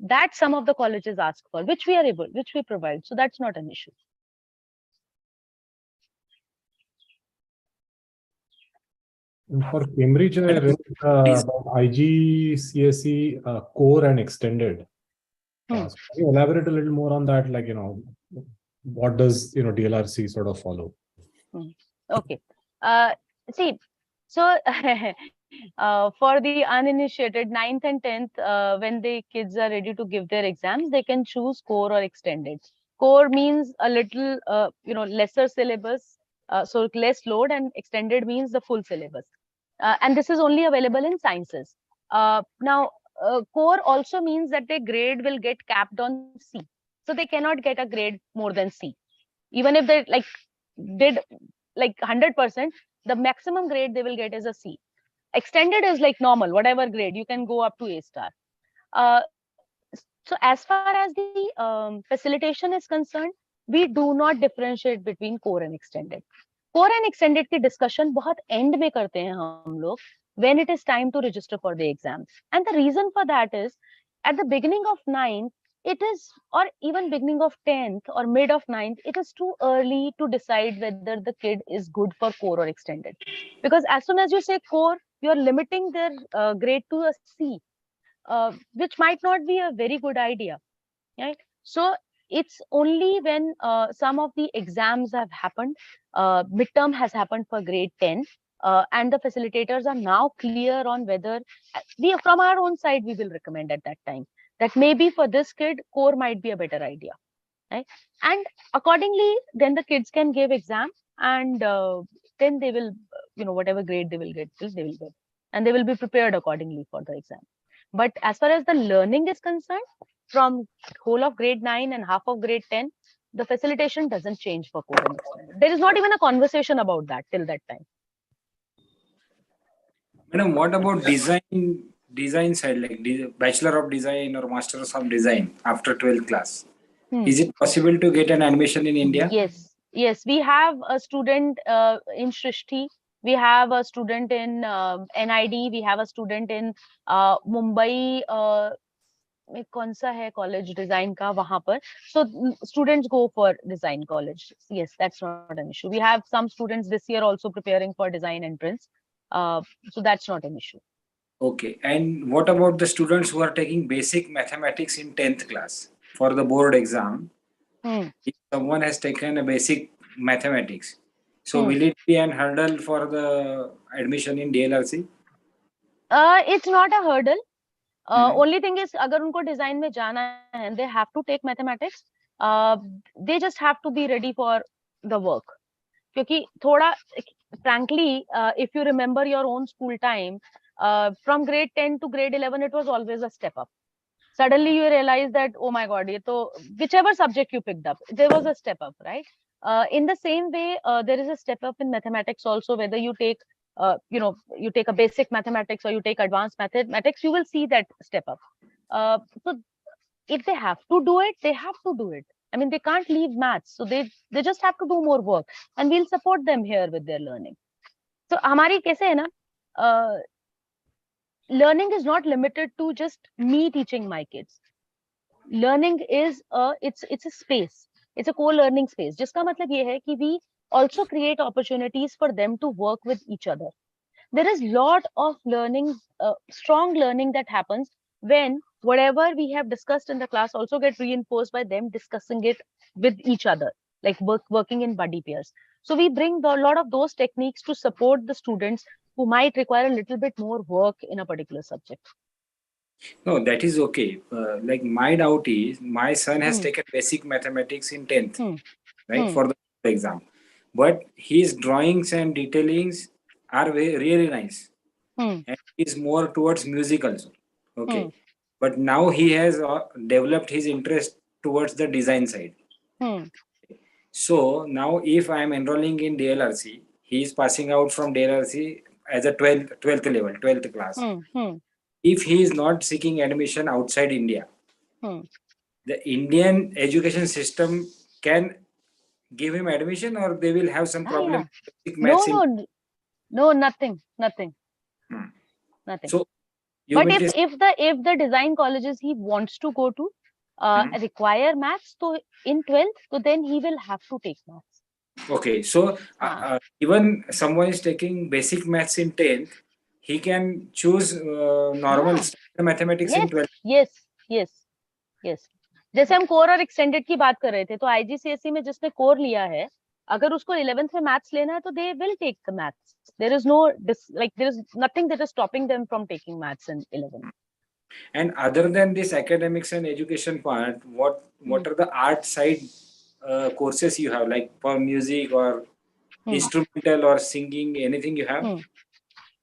That some of the colleges ask for, which we provide. So that's not an issue.
For Cambridge, I read about IGCSE core and extended. So can you elaborate a little more on that? Like, what does DLRC sort of follow?
Okay. See, so for the uninitiated, 9th and 10th, when the kids are ready to give their exams, they can choose core or extended. Core means a little, lesser syllabus, so less load, and extended means the full syllabus. And this is only available in sciences. Now, core also means that their grade will get capped on C. So they cannot get a grade more than C. Even if they did 100%, the maximum grade they will get is a C. Extended is like normal, whatever grade, you can go up to A star. So as far as the facilitation is concerned, we do not differentiate between core and extended. Core and extended की discussion बहुत end में करते हैं हम लोग when it is time to register for the exams. And the reason for that is, at the beginning of 9th, it is, or even beginning of 10th or mid of 9th, it is too early to decide whether the kid is good for core or extended. Because as soon as you say core, you're limiting their grade to a C, which might not be a very good idea, right? So it's only when some of the exams have happened, midterm has happened for grade 10, and the facilitators are now clear on whether from our own side, we will recommend at that time that maybe for this kid, core might be a better idea, right? And accordingly, then the kids can give exam, and then they will, whatever grade they will get, they will get, and they will be prepared accordingly for the exam. But as far as the learning is concerned, from whole of grade 9 and half of grade 10, the facilitation doesn't change for core and extended. There is not even a conversation about that till that time.
Madam, what about design side, like Bachelor of Design or Masters of Design after 12th class? Is it possible to get an admission in India?
Yes. We have a student in Shrishti. We have a student in NID. We have a student in Mumbai कौन सा है college design का वहाँ पर, so students go for design college. Yes, that's not an issue. We have some students this year also preparing for design entrance, so that's not an issue.
Okay. And what about the students who are taking basic mathematics in 10th class for the board exam? If someone has taken a basic mathematics, so will it be an hurdle for the admission in DLRC?
It's not a hurdle. Only thing is, अगर उनको design में जाना है, they have to take mathematics. They just have to be ready for the work. क्योंकि थोड़ा, frankly, if you remember your own school time, from grade 10 to grade 11, it was always a step up. Suddenly you realize that, oh my God, ये तो, whichever subject you picked up, there was a step up, right? In the same way, there is a step up in mathematics also, whether you take, you take a basic mathematics or you take advanced mathematics, you will see that step up. So if they have to do it, they have to do it. I mean, they can't leave maths, so they just have to do more work, and we'll support them here with their learning. So हमारी कैसे है ना, learning is not limited to just me teaching my kids. Learning is it's a space. It's a co-learning space. जिसका मतलब ये है कि we also create opportunities for them to work with each other. There is lot of learning, strong learning that happens when whatever we have discussed in the class also get reinforced by them discussing it with each other, like working in buddy pairs. So we bring a lot of those techniques to support the students who might require a little bit more work in a particular subject.
No, that is okay. Like my doubt is, my son has taken basic mathematics in 10th, right, for the exam. But his drawings and detailings are really nice. And he's more towards music also. Okay. But now he has developed his interest towards the design side. So now if I am enrolling in DLRC, he is passing out from DLRC as a 12th level, 12th class. If he is not seeking admission outside India, the Indian education system can give him admission, or they will have some problem with maths.
No, nothing. Nothing.
So,
but if the design colleges he wants to go to require maths, so in 12th, so then he will have to take maths.
Okay, so even someone is taking basic maths in 10th, he can choose normal mathematics in 12th.
Yes. जैसे हम core और extended की बात कर रहे थे, तो IGCSE में जिसने कोर लिया है, अगर उसको 11th में मैथ्स लेना है, तो they will take the maths. There is nothing that is stopping them from taking maths in 11th.
And other than this academics and education part, what are the art side courses you have, like for music or instrumental or singing, anything you have?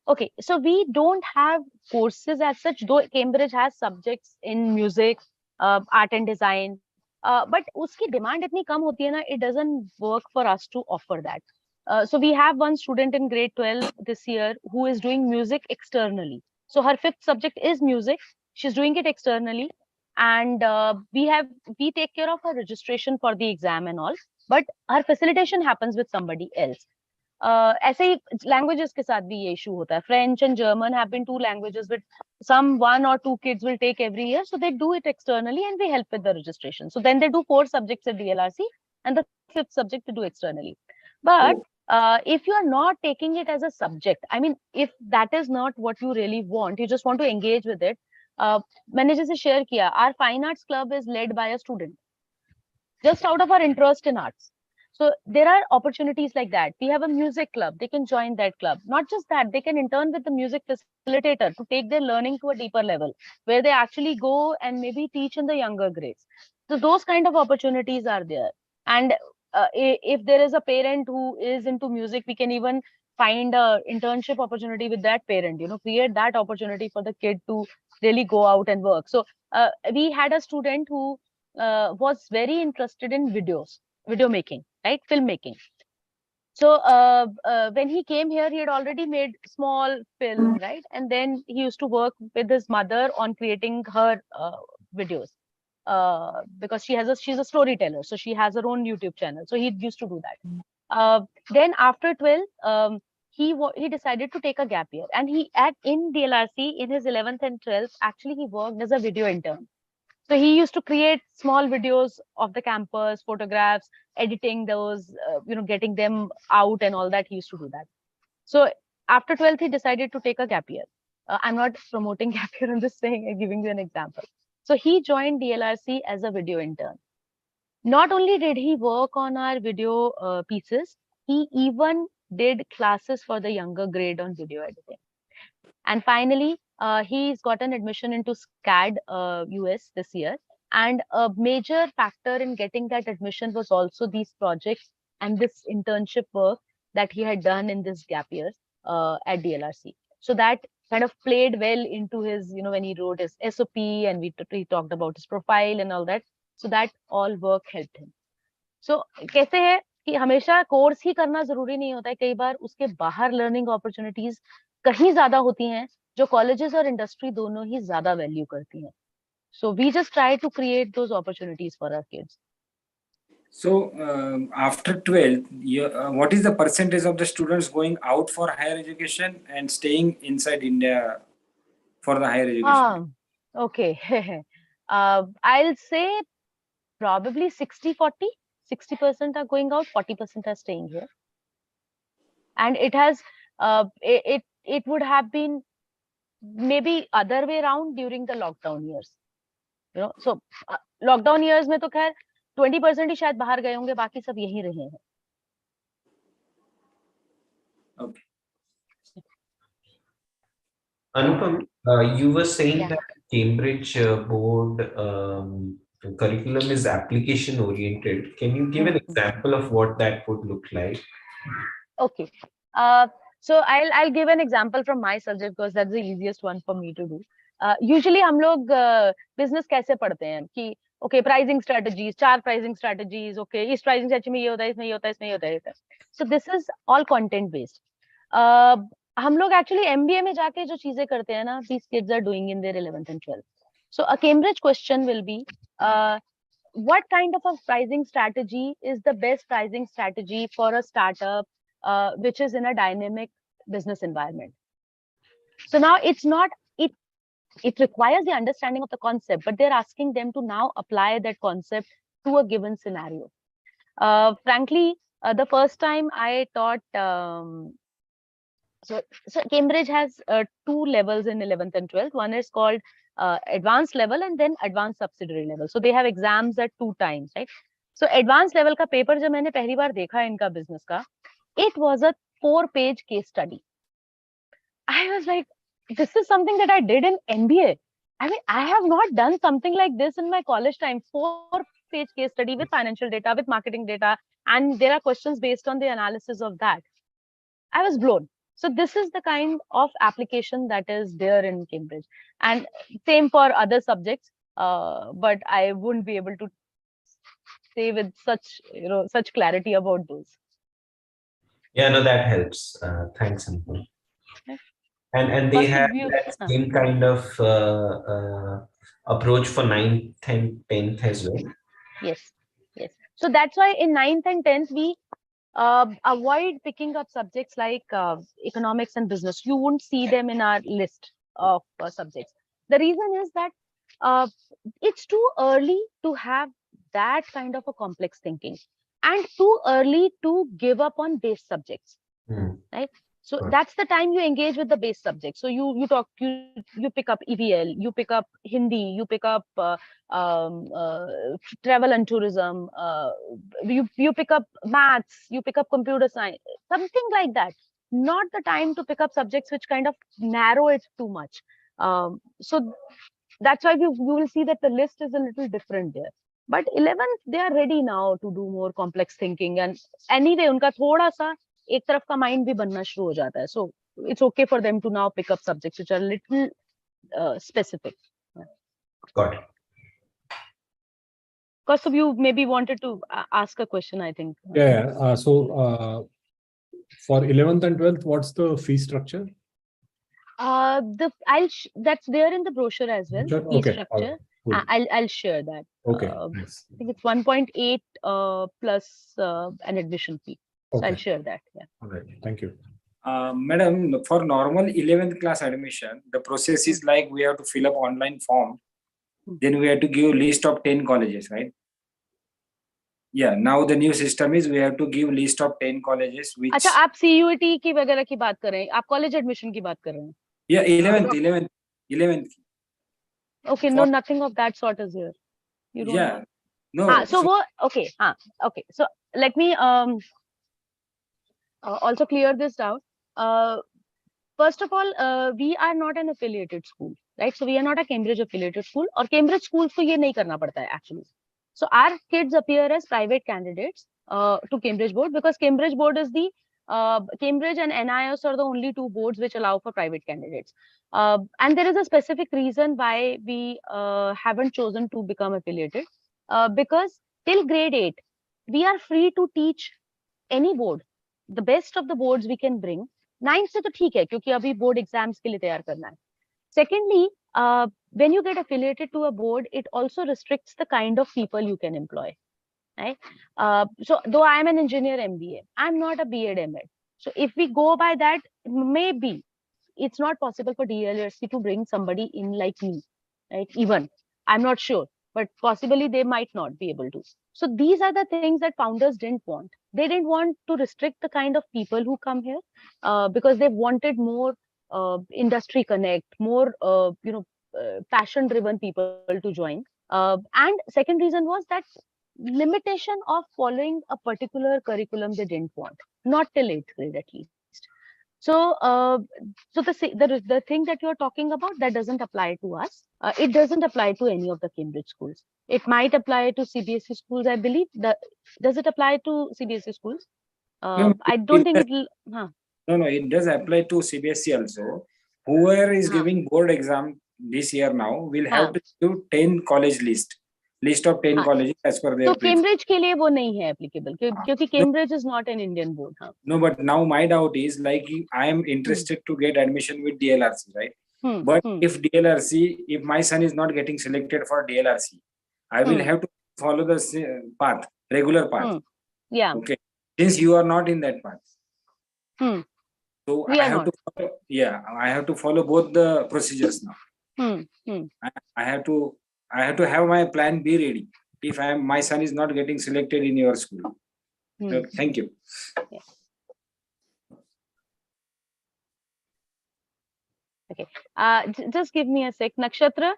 Okay, so we don't have courses as such, though Cambridge has subjects in music, art and design, but uski demand itni kam hoti hai na, it doesn't work for us to offer that. So we have one student in grade 12 this year who is doing music externally. So her 5th subject is music. She's doing it externally, and we take care of her registration for the exam and all, but her facilitation happens with somebody else. ऐसे ही languages के साथ भी ये issue होता है. French and German have been 2 languages which some 1 or 2 kids will take every year, so they do it externally and we help with the registration. So then they do 4 subjects at DLRC and the 5th subject they do externally. But if you are not taking it as a subject, I mean, if that is not what you really want, you just want to engage with it. मैंने जैसे share किया, our fine arts club is led by a student, just out of our interest in arts. So there are opportunities like that. We have a music club. They can join that club. Not just that, they can intern with the music facilitator to take their learning to a deeper level, where they actually go and maybe teach in the younger grades. So those kind of opportunities are there. And if there is a parent who is into music, we can even find a internship opportunity with that parent, create that opportunity for the kid to really go out and work. So we had a student who was very interested in video making, right? Filmmaking. So when he came here, he had already made small film, right? And then he used to work with his mother on creating her videos because she's a storyteller. So she has her own YouTube channel. So he used to do that. Then after 12, he decided to take a gap year, and in DLRC in his 11th and 12th, actually he worked as a video intern. So he used to create small videos of the campus, photographs, editing those, getting them out and all that. He used to do that. So after 12th, he decided to take a gap year. I'm not promoting gap year, I'm just saying, giving you an example. So he joined DLRC as a video intern. Not only did he work on our video pieces, he even did classes for the younger grade on video editing. And finally, he's got an admission into SCAD US this year. And a major factor in getting that admission was also these projects and this internship work that he had done in this gap year at DLRC. So that kind of played well into his, when he wrote his SOP and we talked about his profile and all that. So that all work helped him. So कैसे है कि हमेशा course ही करना जरूरी नहीं होता है, कई बार उसके बाहर लर्निंग अपॉर्चुनिटीज कहीं ज्यादा होती हैं जो कॉलेजेस और इंडस्ट्री दोनों ही ज्यादा वैल्यू करती हैं. So we just try to create those opportunities for our kids.
So after 12th, what is the percentage of the students going out for higher education and staying inside India for the higher education?
Okay. I'll say probably 60-40. 60% are going out, 40% are staying here. And it has, it would have been maybe other way around during the lockdown years. So lockdown years में तो खैर 20% ही शायद बाहर गए होंगे, बाकी सब यहीं रहे हैं.
Okay.
Anupam, you were saying that Cambridge board curriculum is application oriented. Can you give an example of what that would look like?
Okay. So I'll give an example from my subject because that's the easiest one for me to do. Usually हम लोग business कैसे पढ़ते हैं कि okay, pricing strategies, 4 pricing strategies, okay, इस pricing strategy में ये होता है, इसमें ये होता है, इसमें ये होता है. So this is all content based. हम लोग actually MBA में जाके जो चीजें करते हैं ना, these kids are doing in their 11th and 12th. So a Cambridge question will be, what kind of a pricing strategy is the best pricing strategy for a startup which is in a dynamic business environment? So now it's not, it requires the understanding of the concept, but they're asking them to now apply that concept to a given scenario. Frankly, the first time I taught, so Cambridge has 2 levels in 11th and 12th. One is called advanced level and then advanced subsidiary level. So they have exams at 2 times, right? So advanced level का paper जब मैंने पहली बार देखा इनका business का, it was a 4-page case study. I was like, this is something that I did in MBA. I mean, I have not done something like this in my college time. 4-page case study with financial data, with marketing data, and there are questions based on the analysis of that. I was blown. So this is the kind of application that is there in Cambridge, and same for other subjects. But I wouldn't be able to say with such, such clarity about those.
Yeah, no, that helps. Thanks, Anupam.
Okay.
And they have that same kind of approach for 9th and 10th as well.
Yes. So that's why in 9th and 10th we avoid picking up subjects like economics and business. You won't see them in our list of subjects. The reason is that it's too early to have that kind of a complex thinking and too early to give up on base subjects, right? So that's the time you engage with the base subject. So you pick up EVL, you pick up Hindi, you pick up travel and tourism, you pick up maths, you pick up computer science, something like that. Not the time to pick up subjects which kind of narrow it too much. So that's why you will see that the list is a little different there. But 11th, they are ready now to do more complex thinking. And anyway, उनका थोड़ा सा एक तरफ का mind भी बनना शुरू हो जाता है. So it's okay for them to now pick up subjects which are a little specific.
Got it.
Kaustav, you maybe wanted to ask a question, I think.
Yeah. So for 11th and 12th, what's the fee structure?
That's there in the brochure as well. Fee structure. Cool. I'll share that.
Okay.
Nice. I think it's 1.8 plus an admission fee. So I'll share that. Yeah.
All right. Thank you.
Madam, for normal 11th class admission, the process is like we have to fill up online form then we have to give list of 10 colleges, right? Yeah, now the new system is we have to give list of 10 colleges which.
अच्छा, आप CUET की वगैरह की बात कर रहे हैं, आप college admission की बात कर रहे हैं?
Yeah, 11th.
Okay, no, nothing of that sort is here. You don't.
Yeah, no.
So वो okay, okay. So let me also clear this doubt. First of all, we are not an affiliated school, right? So we are not a Cambridge affiliated school, और Cambridge schools को ये नहीं करना पड़ता है actually. So our kids appear as private candidates to Cambridge board, because Cambridge board is the Cambridge and NIS are the only two boards which allow for private candidates. And there is a specific reason why we haven't chosen to become affiliated, because till grade 8, we are free to teach any board. The best of the boards we can bring. 9th से तो ठीक है, क्योंकि अभी board exams के लिए तैयार करना है. Secondly, when you get affiliated to a board, it also restricts the kind of people you can employ. Right? So though I am an engineer MBA, I'm not a B.Ed M.Ed. So if we go by that, maybe it's not possible for DLRC to bring somebody in like me, right? Even I'm not sure, but possibly they might not be able to. So these are the things that founders didn't want. They didn't want to restrict the kind of people who come here, because they wanted more industry connect, more passion-driven people to join. And second reason was that limitation of following a particular curriculum they didn't want, not till 8th grade at least. So, so the thing that you're talking about, that doesn't apply to us. It doesn't apply to any of the Cambridge schools. It might apply to CBSE schools, I believe. Does it apply to CBSE schools? I don't think it'll.
No, it does apply to CBSE also. Whoever is giving board exam this year now will have to do 10 college list of 10 colleges as per their.
So Cambridge के लिए वो नहीं है applicable, क्योंकि Cambridge is not an Indian board.
No, but now my doubt is, like, I am interested to get admission with DLRC, right? But if my son is not getting selected for DLRC, I will have to follow the path, regular path.
Yeah.
Okay. Since you are not in that path. So I have to follow, I have to follow both the procedures now. I have to have my plan B ready if my son is not getting selected in your school. So, thank you.
Okay. Just give me a sec. Nakshatra.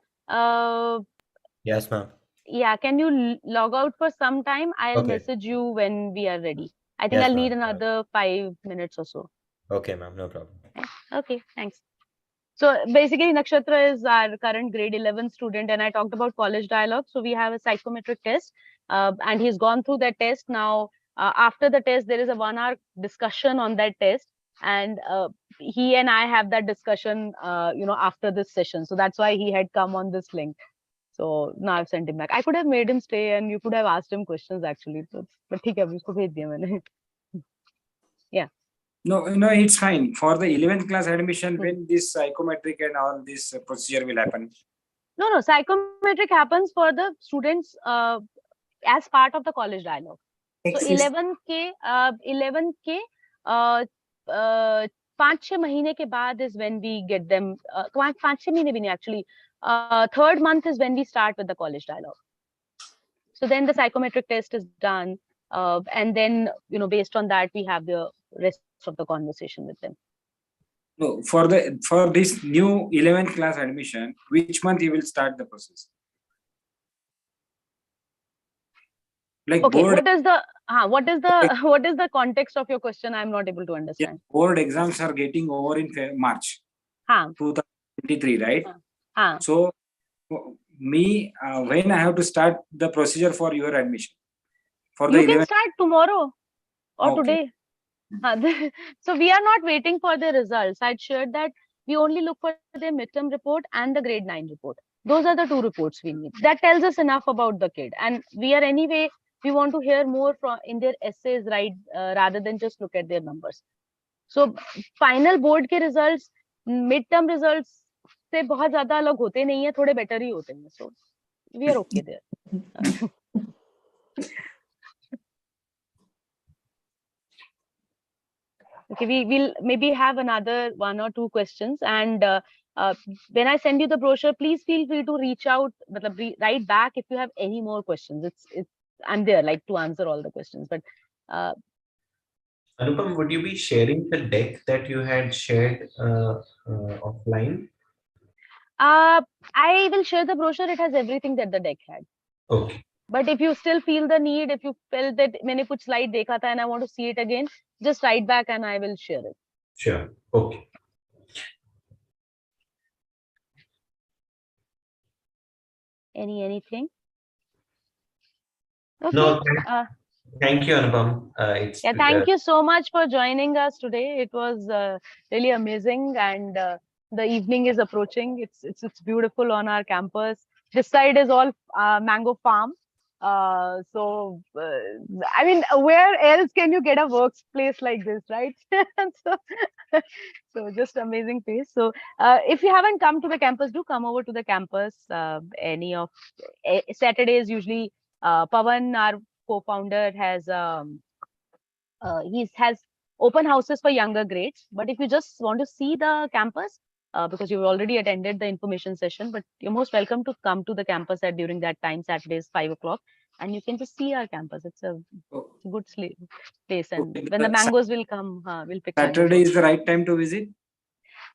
Yes, ma'am.
Yeah, can you log out for some time? I'll message you when we are ready. I think I'll need another 5 minutes or so.
Okay, ma'am. No problem.
Okay, thanks. So basically, Nakshatra is our current grade 11 student, and I talked about college dialogue. So we have a psychometric test, and he's gone through that test. Now, after the test, there is a 1-hour discussion on that test, and he and I have that discussion, after this session. So that's why he had come on this link. So now I've sent him back. I could have made him stay, and you could have asked him questions actually. So, but ठीक है, उसको भेज दिया मैंने. Yeah.
No, it's fine. For the 11th class admission, when this psychometric and all this procedure will happen?
No, psychometric happens for the students as part of the college dialogue. So 11th के 5-6 महीने के बाद is when we get them. 5-6 महीने भी नहीं actually. 3rd month is when we start with the college dialogue. So then the psychometric test is done, and then based on that we have the rest of the conversation with them.
No, for this new 11th class admission, which month you will start the process? Like
okay,
board,
what is the context of your question? I'm not able to understand.
Board exams are getting over in March 2023, right? So when I have to start the procedure for your admission? For the
you can start tomorrow or today. So we are not waiting for the results. I'd shared that we only look for their midterm report and the grade 9 report. Those are the 2 reports we need. That tells us enough about the kid. And we want to hear more in their essays, right, rather than just look at their numbers. So final board के results, midterm results से बहुत ज़्यादा अलग होते नहीं है, थोड़े better ही होते हैं. So we are okay there. Okay, we will maybe have another 1 or 2 questions, and when I send you the brochure, please feel free to reach out, write back if you have any more questions. I'm there like to answer all the questions. But
Anupam, would you be sharing the deck that you had shared offline?
I will share the brochure. It has everything that the deck had.
Okay.
But if you still feel the need, if you felt that मैंने कुछ slide देखा था and I want to see it again, just write back and I will share it.
Sure. Okay.
Anything? Okay.
No, thank you, Anupam.
Yeah, thank you so much for joining us today. It was really amazing, and the evening is approaching. It's beautiful on our campus. This side is all mango farm. So I mean, where else can you get a workplace like this, right? so, so just amazing place. So if you haven't come to the campus, do come over to the campus. Saturdays usually. Pawan, our co-founder, has he has open houses for younger grades. But if you just want to see the campus, because you've already attended the information session, but you're most welcome to come to the campus during that time, Saturdays 5 o'clock, and you can just see our campus. It's a good place, and when the mangoes will come, we'll pick.
Saturday is the right time to visit.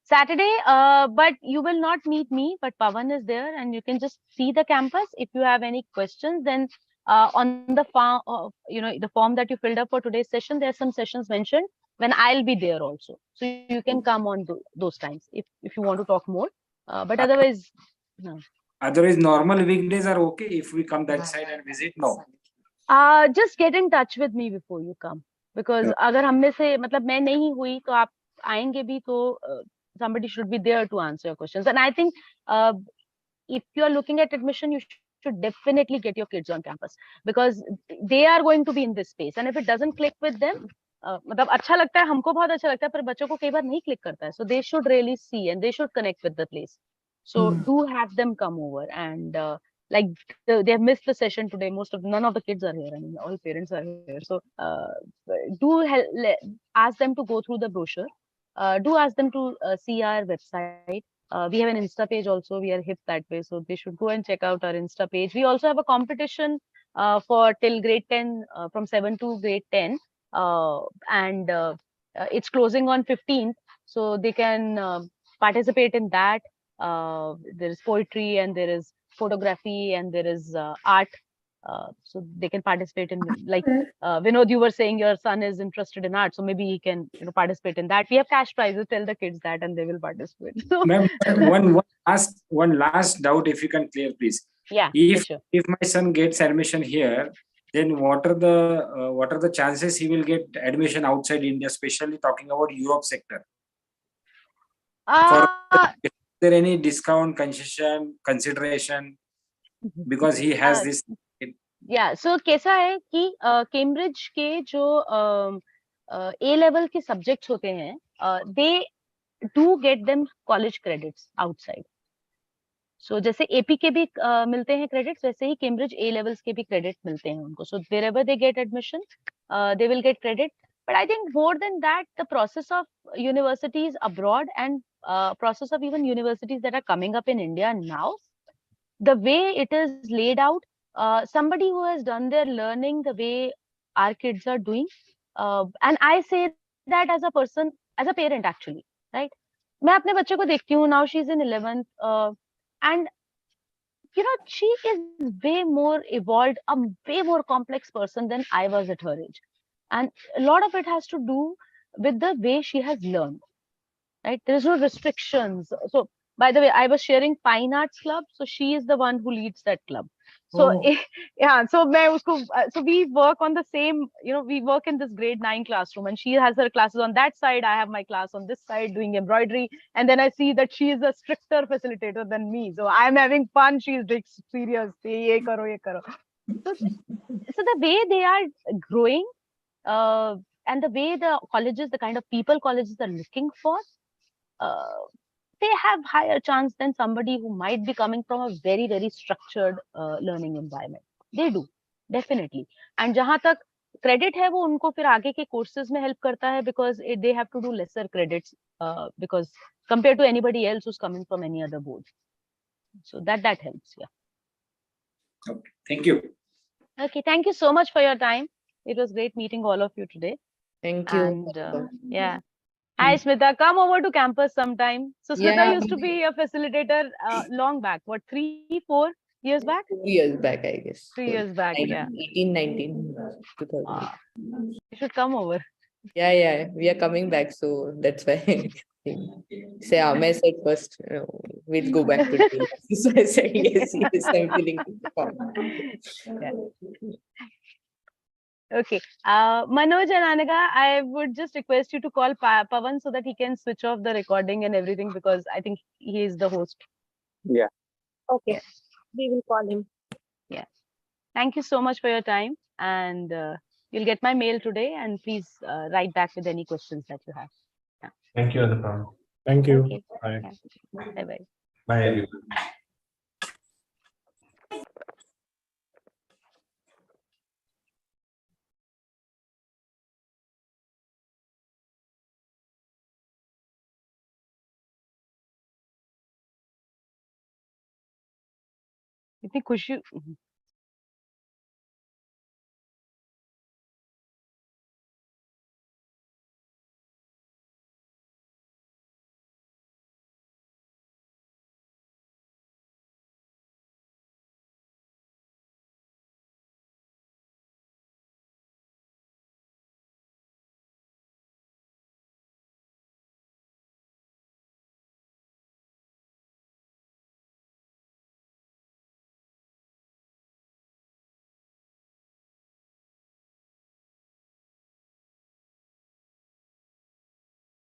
Saturday, but you will not meet me, but Pawan is there, and you can just see the campus. If you have any questions, then on the form, the form that you filled up for today's session, there are some sessions mentioned when I'll be there also. So you can come on those times if you want to talk more. But otherwise, no.
Otherwise, normal weekdays are okay if we come that side and visit. No.
Just get in touch with me before you come, because अगर हम में से मतलब मैं नहीं हुई तो आप आएंगे भी तो somebody should be there to answer your questions. And I think if you are looking at admission, you should definitely get your kids on campus, because they are going to be in this space. And if it doesn't click with them, मतलब अच्छा लगता है, हमको बहुत अच्छा लगता है, पर बच्चों को कई बार नहीं click करता है. So they should really see and they should connect with the place. So do have them come over, and like they have missed the session today. None of the kids are here. I mean, all parents are here. So do ask them to go through the brochure. Do ask them to see our website. We have an Insta page also. We are hip that way, so they should go and check out our Insta page. We also have a competition for till grade 10, from 7 to grade 10, and it's closing on 15th, so they can participate in that. There is poetry, and there is photography, and there is art. So they can participate in, like Vinod, you were saying your son is interested in art, so maybe he can participate in that. We have cash prizes. Tell the kids that, and they will participate. So,
Ma'am, one last doubt, if you can clear, please.
Yeah.
If my son gets admission here, then what are the chances he will get admission outside India, especially talking about Europe sector? Is there any discount, concession, consideration, because he has this?
Yeah, so कैसा है कि Cambridge के जो A level के subjects होते हैं, they do get them college credits outside. So जैसे AP के भी मिलते हैं credits, वैसे ही Cambridge A levels के भी credit मिलते हैं उनको. So wherever they get admission, they will get credit. But I think more than that, the process of universities abroad and process of even universities that are coming up in India now, the way it is laid out, somebody who has done their learning the way our kids are doing, and I say that as a person, as a parent actually, right? मैं अपने बच्चे को देखती हूँ, now she's in 11th, and she is way more evolved, a way more complex person than I was at her age. And a lot of it has to do with the way she has learned, right? There is no restrictions. So, by the way, I was sharing Fine Arts Club, so she is the one who leads that club. So, yeah, so we work on the same, we work in this grade 9 classroom, and she has her classes on that side. I have my class on this side doing embroidery. And then I see that she is a stricter facilitator than me. So I'm having fun. She's serious. Ye karo, ye karo. So the way they are growing, and the way the colleges, the kind of people colleges are looking for, they have higher chance than somebody who might be coming from a very, very structured learning environment. They do, definitely. And jahan tak credit है वो उनको फिर आगे के courses में help करता है because they have to do lesser credits because compared to anybody else who's coming from any other board. So that helps. Yeah.
Okay. Thank you.
Okay. Thank you so much for your time. It was great meeting all of you today.
Thank you.
And yeah. Hi, Smita. Come over to campus sometime. So Smita
Yeah.
used to be a facilitator long back. What, 3-4 years back?
2 years back, I guess.
3 years back. Yeah.
18, 19, 2000.
You should come over.
Yeah. We are coming back, so that's why. Say, I said first, we'll go back to DL. So I said, yes, I'm willing to perform.
Yeah. Okay. Manoj and Anaga, I would just request you to call Pavan so that he can switch off the recording and everything because I think he is the host.
Yeah.
Okay.
Yeah.
We will call him.
Yeah. Thank you so much for your time. And you'll get my mail today. And please write back with any questions that you have. Yeah.
Thank you, Anupam.
Thank you.
Okay.
Bye.
Yeah. Bye-bye.
Bye, everyone.
इतनी खुशी